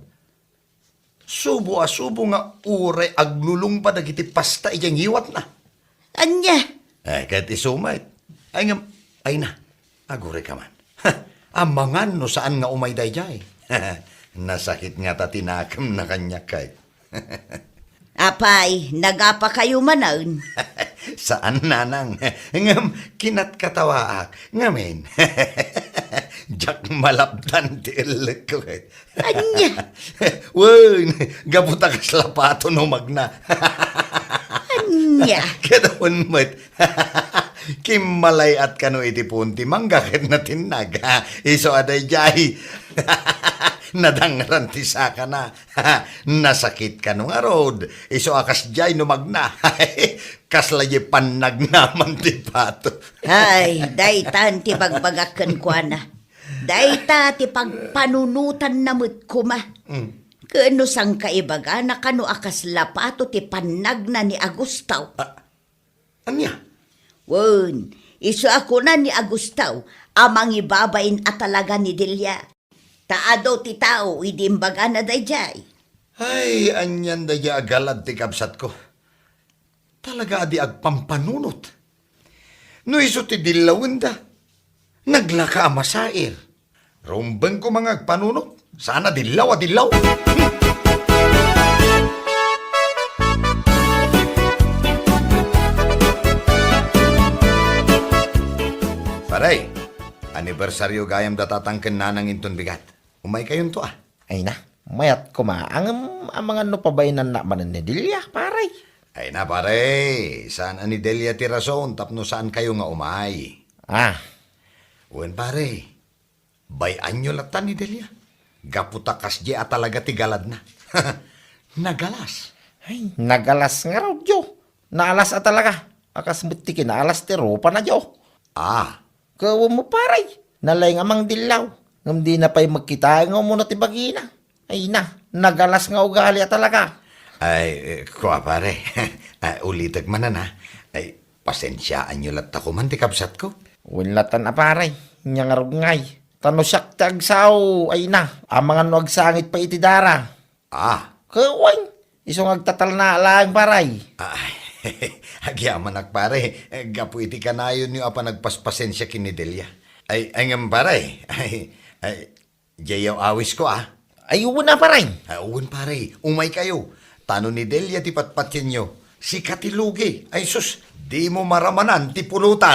Subo nga uray aglulong pa dagiti pasta ijang hiwat na. Anya? Ay, kahit isumait. Ay na, agure ka man. Amangan no saan nga umay dayjay. Nasakit nga ta tinakam na kanya kay. Apay, nagapa kayo manan. Saan nanang? Ngam, kinat katawaak. Ngamin. Jak malapdan ti ilek ko eh. Anya? Wen, gabuta ka sa lapato no magna. Anya? Kadawon met. Kimmalay at kano iti punti manggakit na tinag. Iso aday jay. Nadangran ti saka na. Nasakit ka nung arod. Iso akas jay no magna. Kaslaye panag naman ti pato. Ay, daytan ti bagbagakan ko na. Dayta ti pagpanunutan na mo't kuma. Kano sang kaibaga na kano akas lapato ti panag na ni Agustaw. Anya? Wen, iso ako na ni Agustaw, amang ibabain at talaga ni Delia. Taado ti tao, idimbaga na dayjay. Ay, anyan daya agalad ti kabsat ko. Talaga adi agpampanunot. No iso ti dilawin da. Naglaka masair. Rumbang ko mga agpanunot. Sana dilaw a dilaw. Paray, anibersaryo gayam datatangken na ng inton bigat. Umay kayon to ah. Ay na, mayat ko ma. Ang mga no pabaynan na manan ni Delia, paray. Ay na pare, saan ani Delia ti rason tapno saan kayo nga umay. Ah, Uen pare, bayan nyo latan ni Delia. Gaputakas di at talaga ti galad na. Nagalas. ay, nagalas nga raw, Jo. Naalas at talaga. Akas butikin, naalas ti ropa na, Jo. Ah, Kawa mo paray. Nalay nga mang dilaw. Ngam di na pa'y magkita nga muna ti bagina. Ay na, nagalas nga ugali at talaga. ay, kuha pare. Ulitag man na na. Ay, pasensyaan nyo lat ako man ti kabsat ko. Winlatan na paray. Nya nga raw ngay. Tano siyak ti agsaw. Ay na, amangan no agsangit pa iti dara. Ah, Kawan, isong agtatal na lang paray. ay, agyaman ak pare. Gapu iti kanayon nyo apa nagpaspasensya kini Delia. Ay ngam pare. Ay, jayaw awis ko ah. Ayun na paray. Awan pare, umay kayo. Tano ni Delia ti patpatyan nyo. Si Katilugi. Ay sus, di mo maramanan ti pulutan.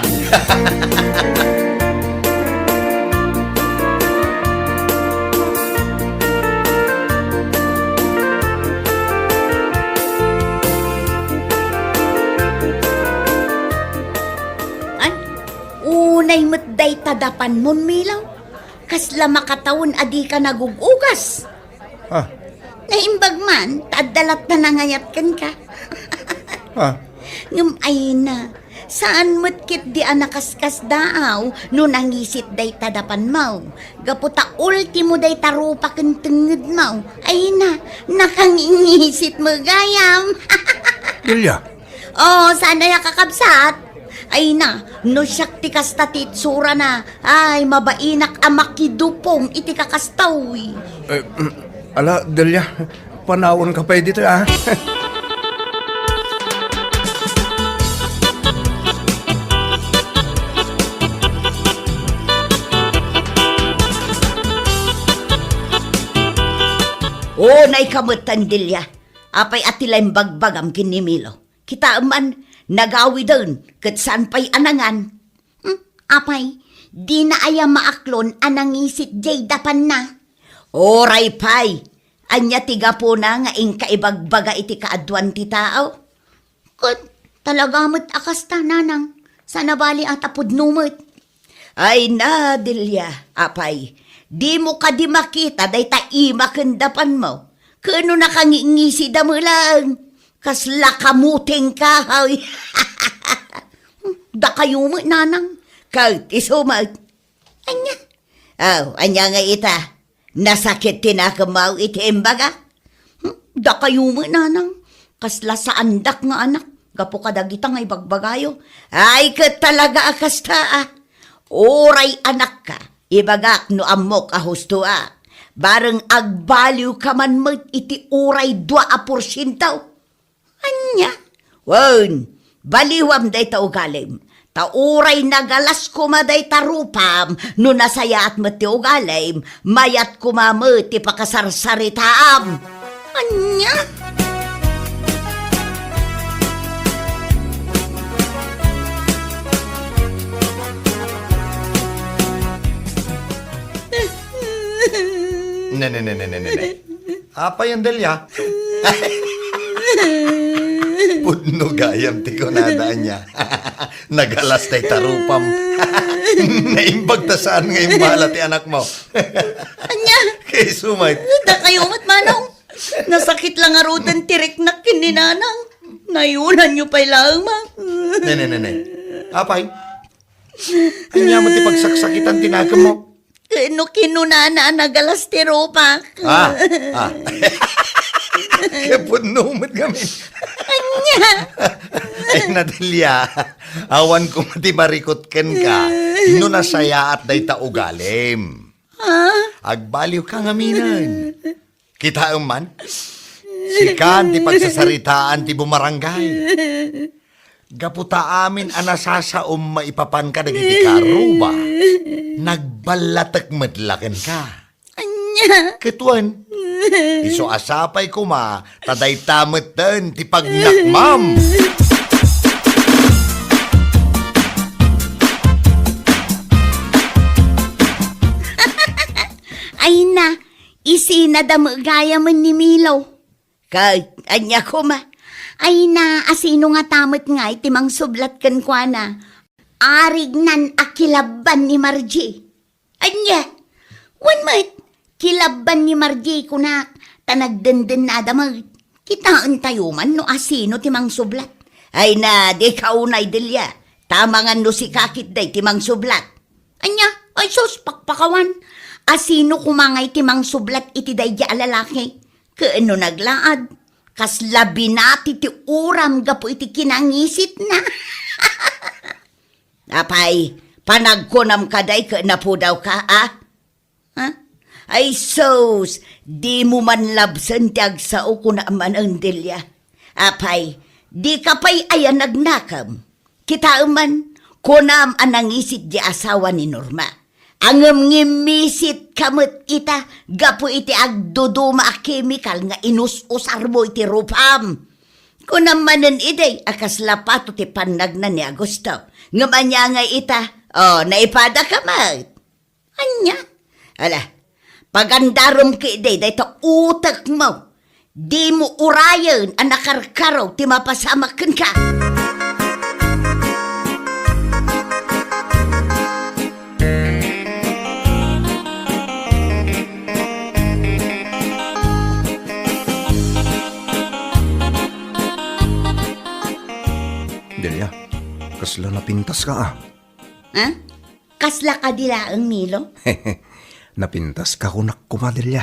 An, unay matday tadapan mon milaw. Kasla makataon adi ka nagugugas. Ah, Naimbag man, tadalat na nangayat kan ka. ah, Ngam ay na, saan matkit di anakaskas daaw, no nangisit day tadapan mau. Gaputa ultimo day tarupa kan tenged mau. Ay na, nakangingisit mo gayam. Delia. Oh, sana ya kakabsat. Ay na, no siyak ti kastatit sura na. Ay, mabainak amakidupong iti kakastawi. Ala, Delia, panawon ka pa dito, ah. Oh, naikamutan dilya. Apay atilayng bagbagam kinimilo. Kita man, nagawi doon, kat saan pa'y anangan. Apay, di na aya maaklon anangisit jay dapan na. Oray pay, anya tiga po na nga ing kaibagbaga iti kaadwan ti tao. Kat talaga mo't akas ta nanang, sana bali atapod numot. Ay na, Dilya, apay, di mo ka di makita day ta imakandapan mo. Kano nakangingisi da mo lang, kasla kamuting kahoy. Da kayo mo, nanang, kahit isumat. Anya, anya nga ita, nasakit tinakamaw iti imbaga. Da kayo mo, nanang, kasla sa andak nga anak, gapo kadagita nga ibagbagayo. Ay, ka talaga akas ta, Oray anak ka, ibagak no amok ahustua. Bareng agbaliw ka man mo iti oray 2%. Anya? Wan, baliwam day ta ugalim. Ta oray nagalas kumaday tarupam, no nasaya at mati ugalim, mayat kumamot ti pakasarsaritaam. Anya? Ne. Apa yan, Delia? Pudno gayam ti ko nadaan niya. Nagalas tay tarupam. Naimbag ta saan ngayon bala ti anak mo. Anya? Kay sumay. Da kayo mat manong. Nasakit lang arutan tirik na kininanang. Nayunan nyo pa'y lamang. Ne. Apay? Anya mo ti pagsaksakitan tinagam mo. Kano kinunana nagalas ti ropak. Kapunumot kami. Anya? Ay Natalia, awan ko mati marikot ka. No nasaya at day ta ugalim. Agbaliw ka ngaminan. Kita man, sikan ti pagsasaritaan ti bumarangay. Gaputa amin anasasaom maipapan ka dagiti karuba. Nagbalatak madlaken ka. Anya? Ketuan, iso asapay ko ma, taday tametan ti pagnakmam. Ay na, isinadamagaya man ni Milaw. Kay, anya ko ma. Ay na, asino nga tamot nga itimang sublat kan kwa na. Arignan akilaban ni Margie. Anya, one mat, kilaban ni Margie kunak, tanagdenden na adamag. Kitaan tayo man no asino timang sublat. Ay na, di kaunay dilya. Tamangan no si kakit day timang sublat. Anya, ay sus, pakpakawan. Asino kumangay timang sublat iti day di alalaki. Kaano naglaad? Kasla binati ti uram gapo iti kinangisit na. Apay, panagkunam kaday ka na po daw ka, ah? Ha? Ay sos, di mo man labsan ti agsao ko na man ang dilya. Apay, di ka pa'y ayan nagnakam. Kita man, kunam anangisit di asawa ni Norma. Angam ngimisit kamot ita, gapo iti agduduma a chemical nga inus-usar mo iti rupam. Kung namanan iti, akas lapato ti panag na ni Agusto. Nga manya nga ita, naipada kamat. Anya? Ala, pagandarom ki iti, dahito utak mo. Di mo urayan ang nakarkaraw ti mapasamakan ka. Delia, kasla napintas ka ah. Ha? Kasla ka dila ang Milo? Napintas ka kunak kuma, Delia.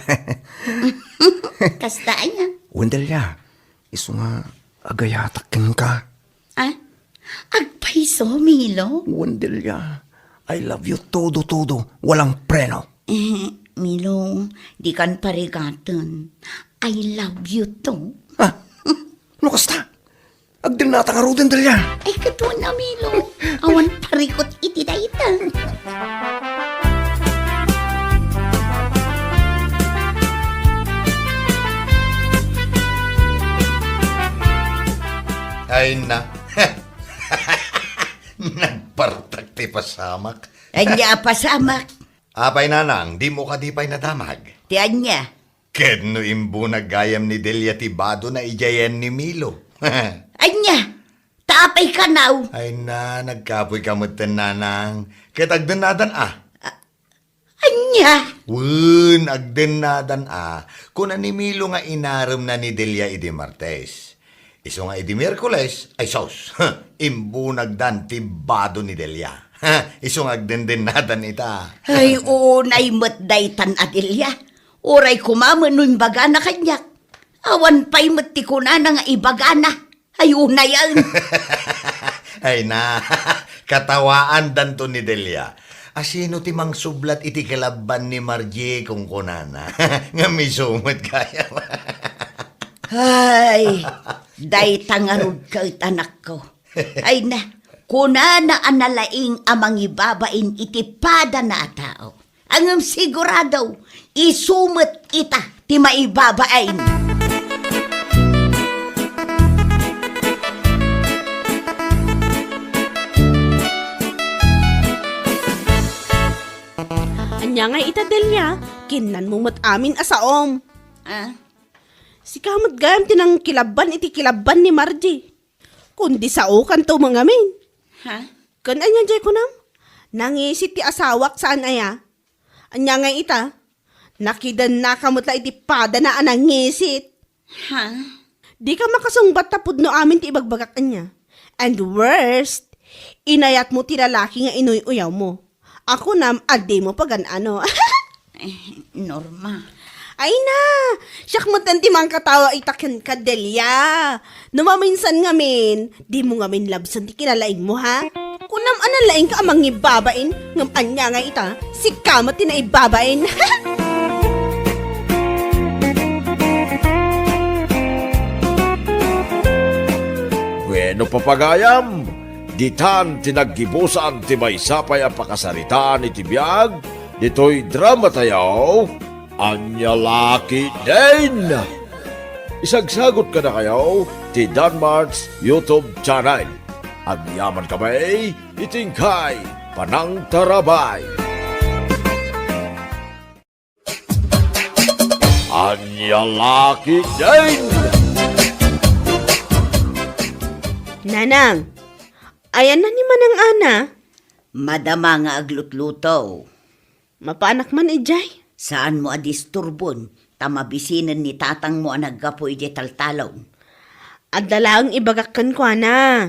Kasta niya. Wen, Delia, iso nga agayatakin ka. Ha? Agpaiso, Milo? Wen, Delia, I love you todo. Walang preno. Milo, di kan parigatan. I love you too. Ah, ano kasta? Agdin nata ka rodin, Delia. Ay, kato na, Milo. Awan parikot iti daita. Ay na. Nagpartak ti pasamak. Anya pasamak. Apay nanang, di mo ka di pa'y nadamag. Ti anya. Kedno imbu nagayam ni Delia Tibado na ijayan ni Milo. Anya. Tapay ka now. Ay na, nagkapoy ka mo nanang. Agdenadan Anya. Wun, agdenadan Kuna ni Milo nga inaram na ni Delia idi Martes. Iso nga idi Miyerkules, ay sos. Imbu nagdan Tibado ni Delia. Iso nga agdendenadan ita. Ay, unay matdaytan adilya. Uray kumamanon bagana kanyak. Awan pa'y mati ko na nga ibagana. Ay, unay yan. Ay na, katawaan danto ni Delia. Asino timang sublat iti kalaban ni Margie kung kunana. Nga may sumot kaya. Ay, day tangarod ka anak ko. Ay na, kunana analaing amang ibabain itipada na tao. Ang sigurado, isumot ita ti maibabain. Anya nga ita, Delia, kinan mo mat amin asaom. Ah? Si kamat gayam tinang kilaban iti kilaban ni Margie. Kundi sao kan to mga min. Ha? Kan anya jay ko nam? Nangisit ti asawak saan aya? Anya nga ita? Nakidan na kamot la iti pada na anangisit. Ha? Di ka makasungbat tapod no amin ti ibagbagak anya. And worst, inayat mo ti lalaki nga inuy-uyaw mo. Ako nam, adi mo pagan ano. Norma. Ay na! Siyak mo tanti mang katawa itakan ka, Delia. Numaminsan nga min, di mo nga min labsan ti kinalaing mo, ha? Kunam analaing ka amang ibabain, ngam anya nga ita, si kamat ti na ibabain. Bueno papagayam, ditan tinaggibusan ti maysapay a pakasaritaan iti biag, dito'y drama tayaw, Anya Laki din! Isagsagot ka na kayo ti Danmarks YouTube channel. Agyaman kami, itingkay, panang tarabay. Anya Laki din! Nanang, ayan na ni Manang Ana. Madama nga aglutluto. Mapaanak man ijay. Saan mo adisturbon? Tamabisinan ni tatang mo ang naggapo iti taltalong. Adala ang ibagakkan ko, Ana.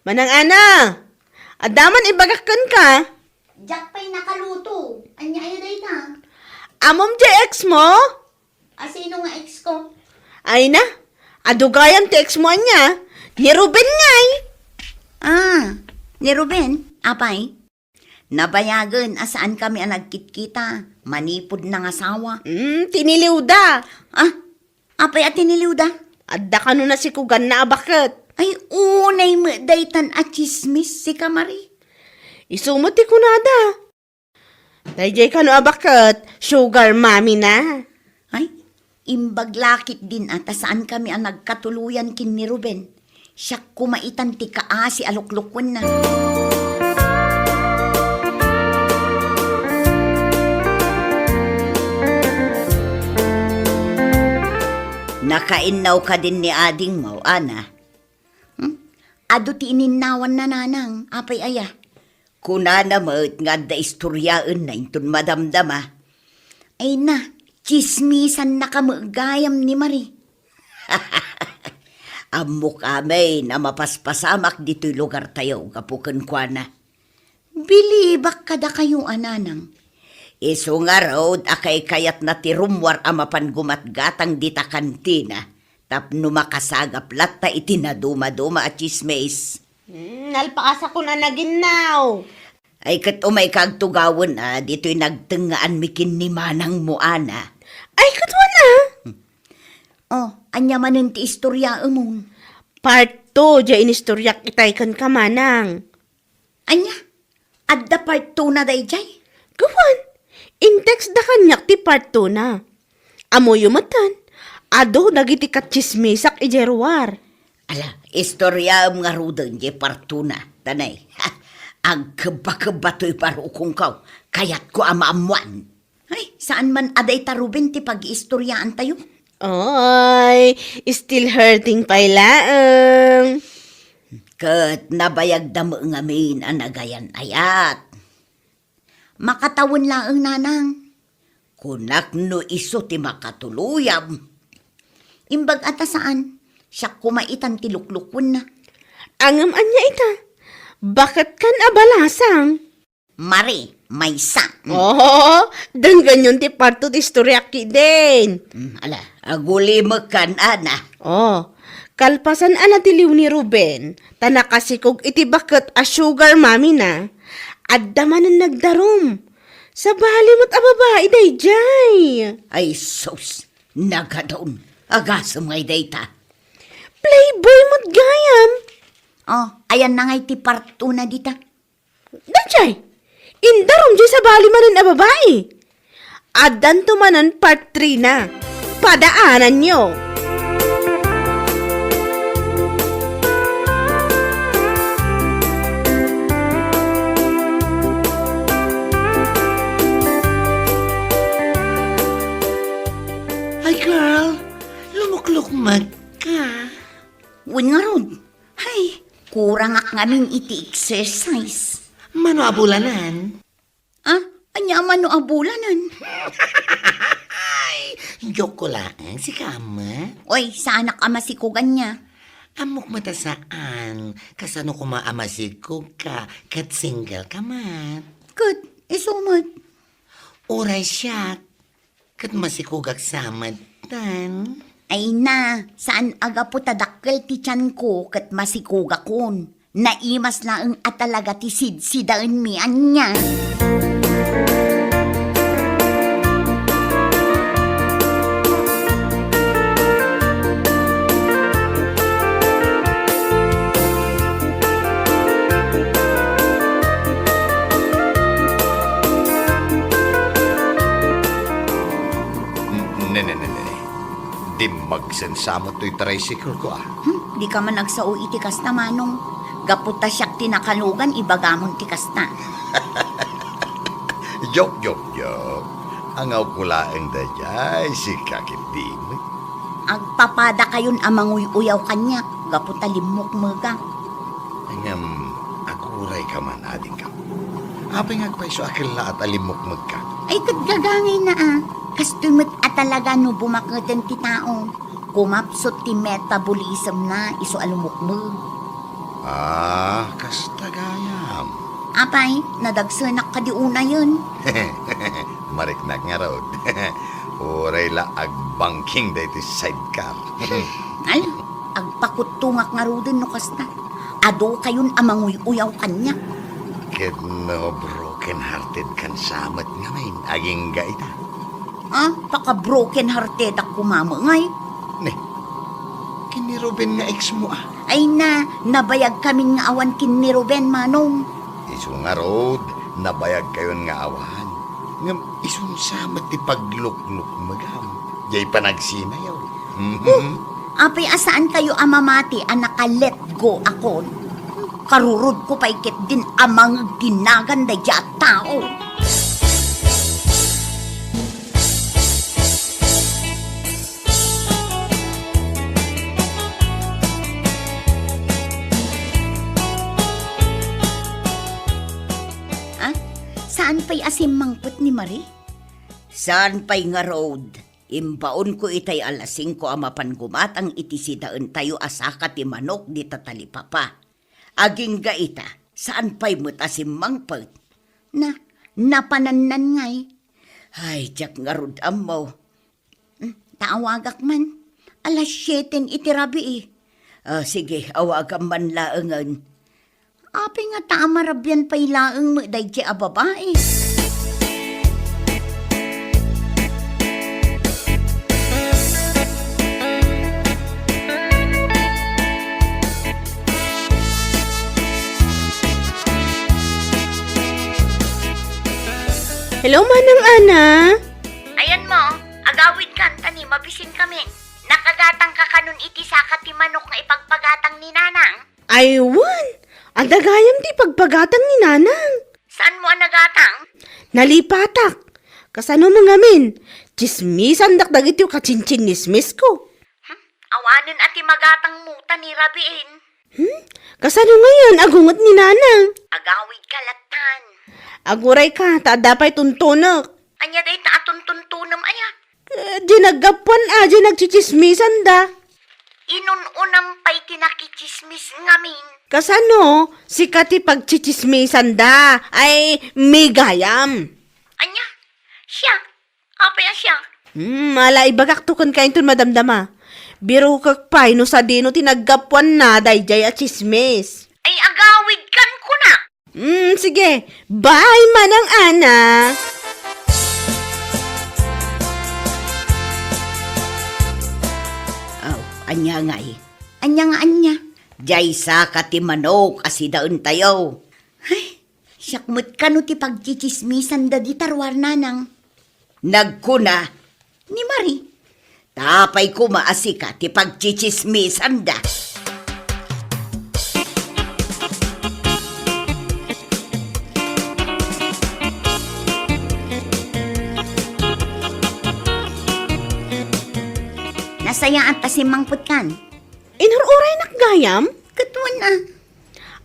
Manang Ana, adaman ibagakkan ka. Jack pa'y nakaluto. Anya ay day na. Amom jay ex mo? Sino nga ex ko? Ay na, adugayan ti ex mo niya. Ni Ruben ngay. Ni Ruben, apay? Nabayagan, asaan kami ang nagkitkita? Manipod ng asawa. Tiniliw da. Apay at tiniliw da? Adda ka na si Kugan na bakit? Ay, unay mo daytan at chismis si Kamari. Isumati ko na da. Dayjay ka no abakat, sugar mommy na. Ay, imbaglakit din ata saan kami ang nagkatuluyan kin ni Ruben. Siya kumaitan ti kaasi aluklukwan na. Nakainaw ka din ni ading mo, ana. Ado ti ininnawan na nanang, apay aya. Kuna na maut nga da istoryaan na intun madamdama. Ay na, chismisan na kamagayam ni Marie. Amo kami na mapaspasamak dito'y lugar tayo, kapukan kwa na. Bilibak kada kayo, ananang. Iso nga road, akay kayat na tirumwar amapan gumatgatang dita kantina. Tapno makasagap latta itinaduma-duma at chismes. Nalpaasa ko na naginaw. Ay kat umay kagtugawon dito'y nagtengaan mikin ni manang mo, ana. Ay, katwa na. Oh, anya manin ti istorya umong. Part 2, dya inistoryak itay kan kamanang. Anya, adda part 2 na day jay. Gawan, in-text da kanyak ti part 2 na. Amo yumatan, ado dagiti katsismisak ijerwar. Ala, istorya nga rudan je part 2 na. Tanay, ang keba-keba to'y parukong kaw, kayat ko amaamuan. Ay, saan man aday tarubin ti pag-istoryaan tayo? Oy, still hurting pa ilaang. Kat nabayag da mo ngamin ang nagayan ayat. Makatawon laang nanang. Kunak no iso ti makatuluyam. Imbag ata saan, siya kumaitan ti luklukon na. Angam anya ita, bakit kan abalasang? Mari, may sa. Oh, dan ganyan ti parto ti istoryaki din. Ala, aguli mo kan, ana. Oh, kalpasan ana ti liw ni Ruben, tanakasikog iti bakit a sugar mommy na, adda man ang nagdarom. Sa bali mo't ababae day jay. Ay sus, nagadaon. Agasam ngay data. Playboy mo't gayam. Oh, ayan na ngay ti part 2 na dita. Dajay, indarom jay sa bali manan a babae. Addan tumanan part 3 na. Padaanan nyo. Ay, girl, lumuklukmag ka. Wen nga ron. Hay, kurang ak ngamin iti exercise. Mano abulanan? Ah, anya man no abulanan. Ay, joke ko lang, si Kama. Oy, saan ka masikugan niya? Amok mata saan, kasano ko maamasigkog ka, kat single ka man. Kat, isumat. Oray siya, kat masikugak samad tan. Ay na, saan aga po tadakkel ti tiyan ko kat masikuga kon. Naimas laeng at talaga ti sidsidaan mi anya. Ne. Di magsensamot to'y tricycle ko Di ka man nagsao iti kasta manong. Gaputa siyak tinakalugan, ibagamon ti kasta. Joke. Angaw ko laeng da jay, si kakitim. Agpapada kayon amanguy uyaw kanya. Gaputa limok mga. Angam, aguray ka man ading ka. Apay ngagpaiso akil na at alimok magka. Ay kadgagangay na Kastumot at talaga no bumakatan ti tao. Kumapsot ti metabolism na iso alumukmug. Kastagayam. Apay, nadagsanak ka di una yun. Mariknak nga road. Uray la agbangking da iti sidecar. Al, agpakutungak nga rodin no kasta. Ado kayon amanguy uyaw kanya. Kid no broken hearted kan samat nga main. Aging gaita. Paka-broken hearted ak kumamangay. Ne, kini Ruben nga ex mo Ay na, nabayag kaming nga awan kin ni Ruben, manong. Isu nga road, nabayag kayon nga awan. Ngam isun samat ti paglukluk magam. Jay pa nagsinayaw. Apay asaan kayo amamati ang naka-let go ako. Karurod ko pa ikit din amang tinagan da at tao. Ah, saan pa'y asim mangput ni Marie? Saan pa'y nga road? Imbaon ko itay alas 5 amapan gumatang iti sidaan tayo asaka ti manok di tatalipapa. Aging gaita, saan pa'y mutasim mangput? Napanannan ngay. Ay, jak nga rod mo. Taawagak man. Alas 7 iti rabi eh. Sige, awagam man laangan. Api nga taamarabyan pa'y laang mo day a babae. Hello, Manang Ana. Ayan mo, agawid kan, tani, mabisin kami. Nakagatang ka kanun iti sakat ti manok nga ipagpagatang ni Nanang. Aywan, ang dagayam di pagpagatang ni Nanang. Saan mo ang nagatang? Nalipatak. Kasano mga min? Chismisan dakdag iti kachinchinismis ko. Awanin ati magatang muta ni Rabiin. Kasano ngayon agungot ni Nanang? Agawid ka latan. Aguray ka, taadapay tuntunak. Anya day taatun-tuntunam aya. Di naggapuan di nagchichismisan da. Inununam pa'y tinakichismis ngamin. Kasano? Si Kati pagchichismisan da. Ay, may gayam. Anya? Siya? Apa yan siya? Mala ibagak tukon kain tun madamdama. Biro kak pay no sa dino tinaggapuan na dayjay at chismis. Ay agawid kan ko na. Sige. Bye, Manang Ana. Anya nga eh. Anya. Jay sa kati manok asidaon tayo. Ay, siyakmut ka no ti pagchichismisan da di tarwar nanang. Nagkuna ni Marie. Tapay ko maasika ti pagchichismisan da. Nasayaan ta si Mangput kan. Inururay nakgayam? Katuan na.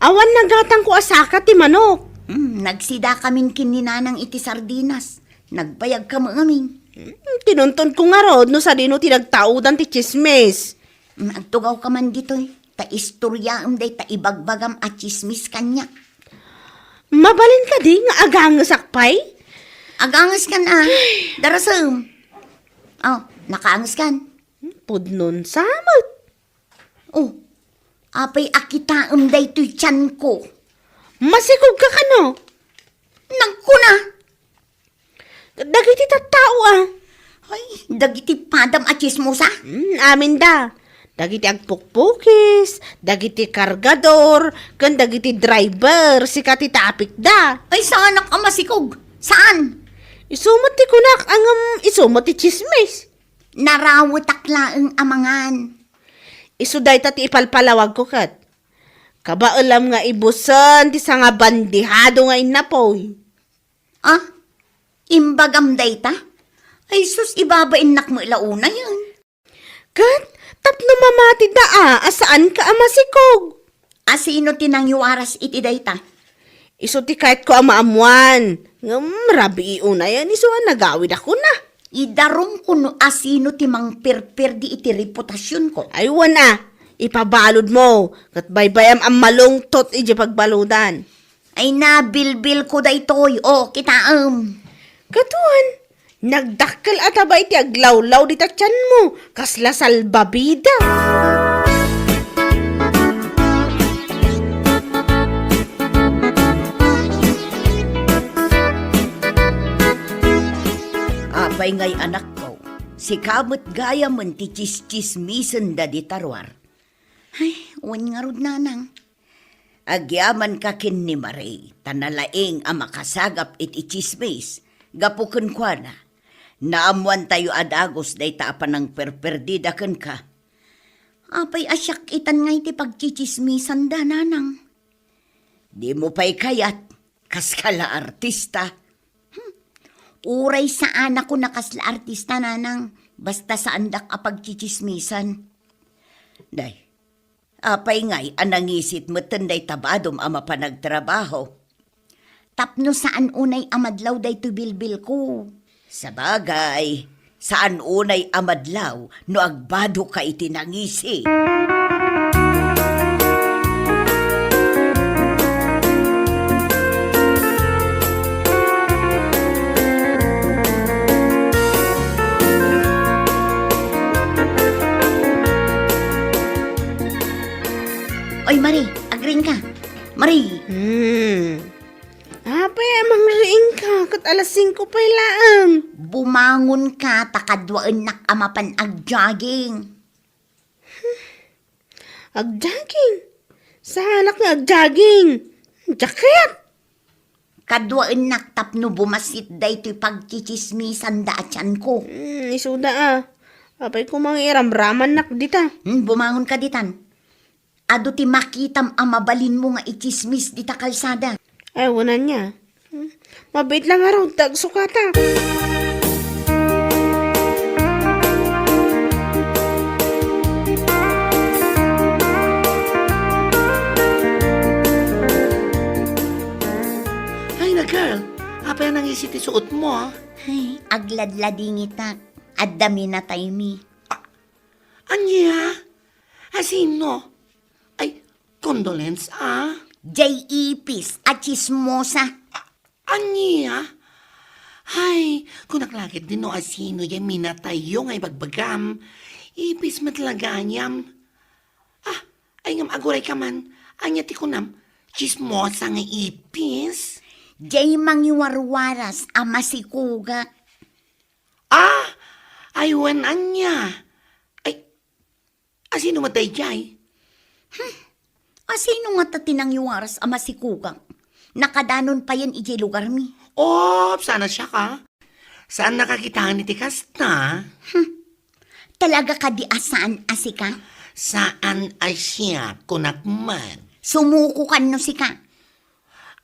Awan nagatang ko asaka ti manok. Nagsida kamin kininanang iti sardinas. Nagbayag ka mo amin. Tinunton ko nga rod no sa dino tinagtaudan ti chismis. Agtugaw ka man dito'y. Ta istorya day ta ibagbagam at chismis kanya. Mabalin ka di nga agangasakpay? Agangas kan darasam. Nakaangas kan. Pudnon samot. Apay akitaam day to'y tiyan ko. Masikog ka kano? Nagkuna. Dagiti tattao Ay, dagiti padam at chismosa. Amin da. Dagiti agpukpukis, dagiti kargador, kan dagiti driver, si kati tapik da. Ay, saan ka masikog? Saan? Isumot ti kunak ang isumot ti chismis. Narawat aklaang amangan. Isuday ta ti ipalpalawag ko kat. Kabaalam nga ibusan ti nga bandihado nga inapoy. Imbagam day ta? Ay, sus, ibabain nakmo ilauna yan. Kat, tapno mamati da asaan ka amasikog? Sino tinangyuaras iti day ta? Iso ti kahit ko amaamuan. Rabi iuna yan, iso nagawid ako na. Idarom ko no asino ti mang perperdi iti reputasyon ko. Ay, wana. Ipabalod mo. Kat baybayam ang malungtot iti pagbaludan. Ay nabilbil ko da ito'y. Kitaam. Katuan, nagdakkel ataba iti aglawlaw di tatyan mo. Kasla salbabida. Apay ngay anak ko, si kamot gaya man ti chis-chismisen da di tarwar. Ay, uwan nga rod nanang. Agyaman ka kin ni Marie, tanalaing ang makasagap iti chismis, Gapukun kwa na. Naamuan tayo adagos day taapan ng perperdida ken ka. Apay asyak itan nga iti pagchichismisan da nanang. Di mo pa'y kayat, kas kala artista. Uray sa anak ko na kasla artista nanang, basta sa andak a pagchichismisan. Day, apay ngay anangisit mo tenday tabadom ama pa nagtrabaho. Tapno saan unay amadlaw day to bilbil ko. Sa bagay, saan unay amadlaw no agbado ka itinangisi. Oy, Marie, agring ka. Marie, Apay, amang ring ka. Kat alas 5 pa laang. bumangon ka, takadwaan nak amapan ag-jogging. Agjogging. Sa anak nga agjogging. Jacket. Kadwaan nak tapno bumasit day to'y pagchichismisan da atyan ko. Isuda Apay ko mga iramraman nak dita. Bumangon ka ditan. Ado ti makitam amabalin mo nga ichismis dita kalsada. Ay, wala niya. Mabait lang araw, tagsukata. Ay na girl, apa yan ang isiti suot mo ah? Ay, agladlading itak. At dami na tayo mi. Anya? Asino? Ay, condolence ah? J.E.P.S. at chismosa. Anya? Ay, kung naklakit din no asino yung minatayo ngay bagbagam. Ipis matlaganyam. Ah, ay ngam aguray ka man. Anya ti kunam, chismosa nga ipis. Jay mangiwarwaras ama si Kuga. Ah, ay wan anya. Ay, asino matay jay? Asino nga tatinang iwaras ama si Kuga? Nakadanon pa yan iji lugar mi. Oh, sana siya ka. Saan nakakitaan ni Tikasta? Talaga ka di asaan asika? Saan ay siya kunakman? Sumuko kan no sika.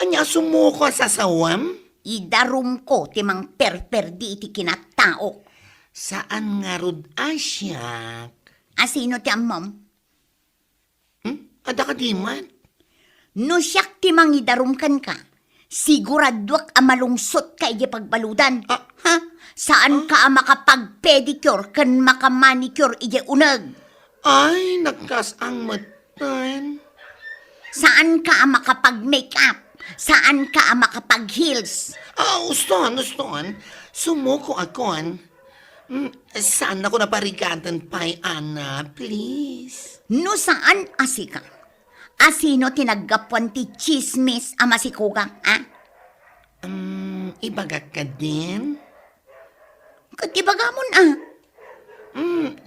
Anya sumuko sa sawam? Idarum ko timang perper di iti kinatao. Saan nga rod ay siya? Asino ti amam? Ada ka di man? No siyak timang idarum kan ka. Siguradwak amalungsot ka iti pagbaludan. Ha? Saan ka makapag-pedicure kan makamanicure iti unag? Ay, nagkas ang matan. Saan ka makapag-makeup? Saan ka makapag-heels? Ah, uston. Sumuko akon. Saan ako naparigatan pa'y Ana, please? No saan asika? Asino tinaggapuan ti chismis ama si Kuga, ha? Ibagak ka din? Katibagamon,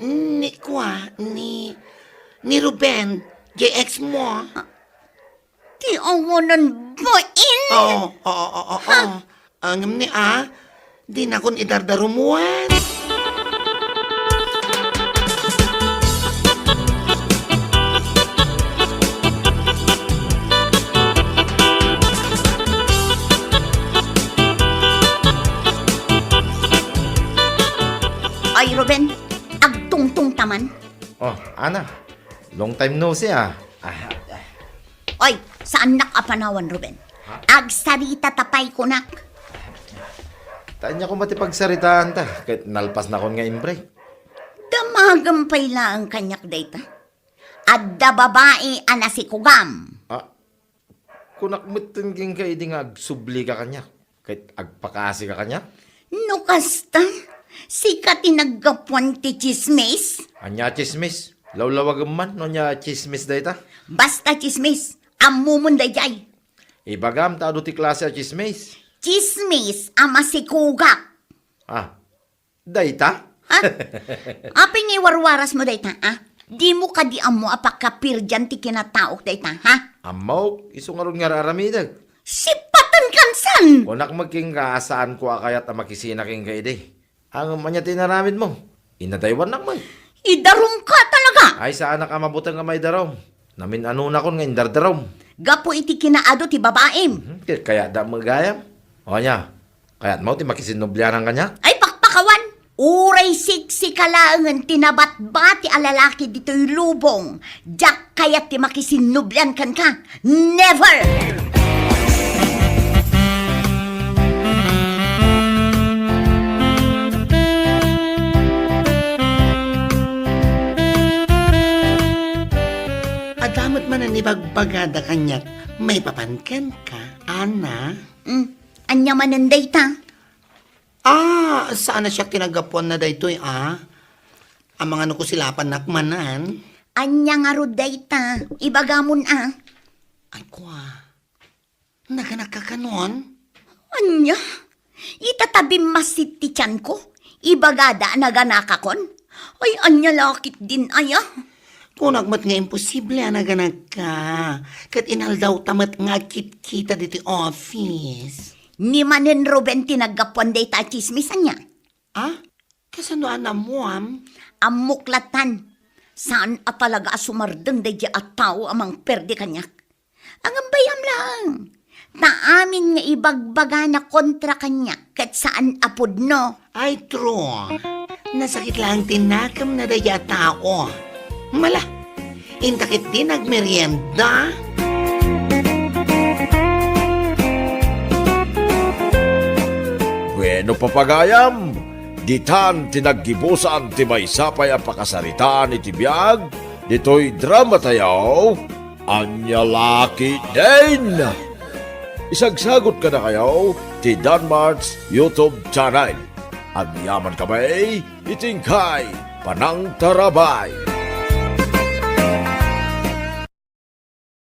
Ni kwa, ni Ruben, JX mo. Ti awanan bain. Oo. Ang ni di na kon idardarumuan. Ay, Ruben, agtungtung taman. Oh, Ana, long time no see ah. Oy, saan nakapanawan, Ruben? Agsarita tapay ko nak. Taan niya ko matipagsaritaan ta, kahit nalpas na kon nga imbre. Damagampay lang ang kanyak data. Adda babae ana si Kugam. Ah, kunak mutingking ka idi nga agsubli ka kanya, kahit agpakasi ka kanya. No kasta, sika tinaggapuan ti chismis. Anya chismis, lawlawag man no nya chismis dayta. Basta chismis, amumun dayjay. Ibagam ta adu ti klase a chismis. Chismis ama si Kugak. Ah, dayta? Ha? Aping iwarwaras mo dayta, ha? Di mo ka di amo apakapir dyan ti kinataok dayta, ha? Amaw, iso nga ron nga raramidag. Si Pata Atan kansan! Kung magking ka, saan ko akayat na makisina king kaide. Ang manya tinaramid mo, inadaywan naman. Idarom ka talaga! Ay, saan ka mabutang nga may darom? Namin ano na kon nga indardarom. Gapo iti kinaado ti babaem. Kaya da magayam. O nya, kaya't mo ti makisinubyanan kanya. Ay pakpakawan! Uray siksi kalaangan tinabat-bat ti alalaki dito'y lubong. Jack kayat ti makisinublan kan ka. Never! Adamat man ang ibagbagada kanyak, may papanken ka, Ana? Anya mananday ta? Saan na siya tinagapuan na daytoy, Ang mga nukusilapan nakmanan? Anya nga ruday ta? Ibagamon Ay, naganak ka kanon? Anya? Itatabi masit ti tiyan ko? Ibagada naganakakon? Ay, anya lakit din aya? Kung nagmat nga imposible, naganak ka. Kat inal daw tamat nga kita dito office. Ni manen Ruben tinagapuan day ta chismisan niya. Kasano mo, Amuklatan. Saan at talaga sumardeng day di at tao amang perde kanyak? Ang bayam lang. Taamin nga ibagbaga na kontra kanya kat saan apod no. Ay, true. Nasakit lang tinakam na daya tao. Mala, intakit din nagmerienda. Bueno papagayam, ditan tinaggibusan ti maysapay ang pakasaritaan iti biyag, dito'y drama tayaw, anya laki din. Isagsagot ka na kayo ti Danmart's YouTube channel. Ang yaman kamay, itingkay, panang tarabay.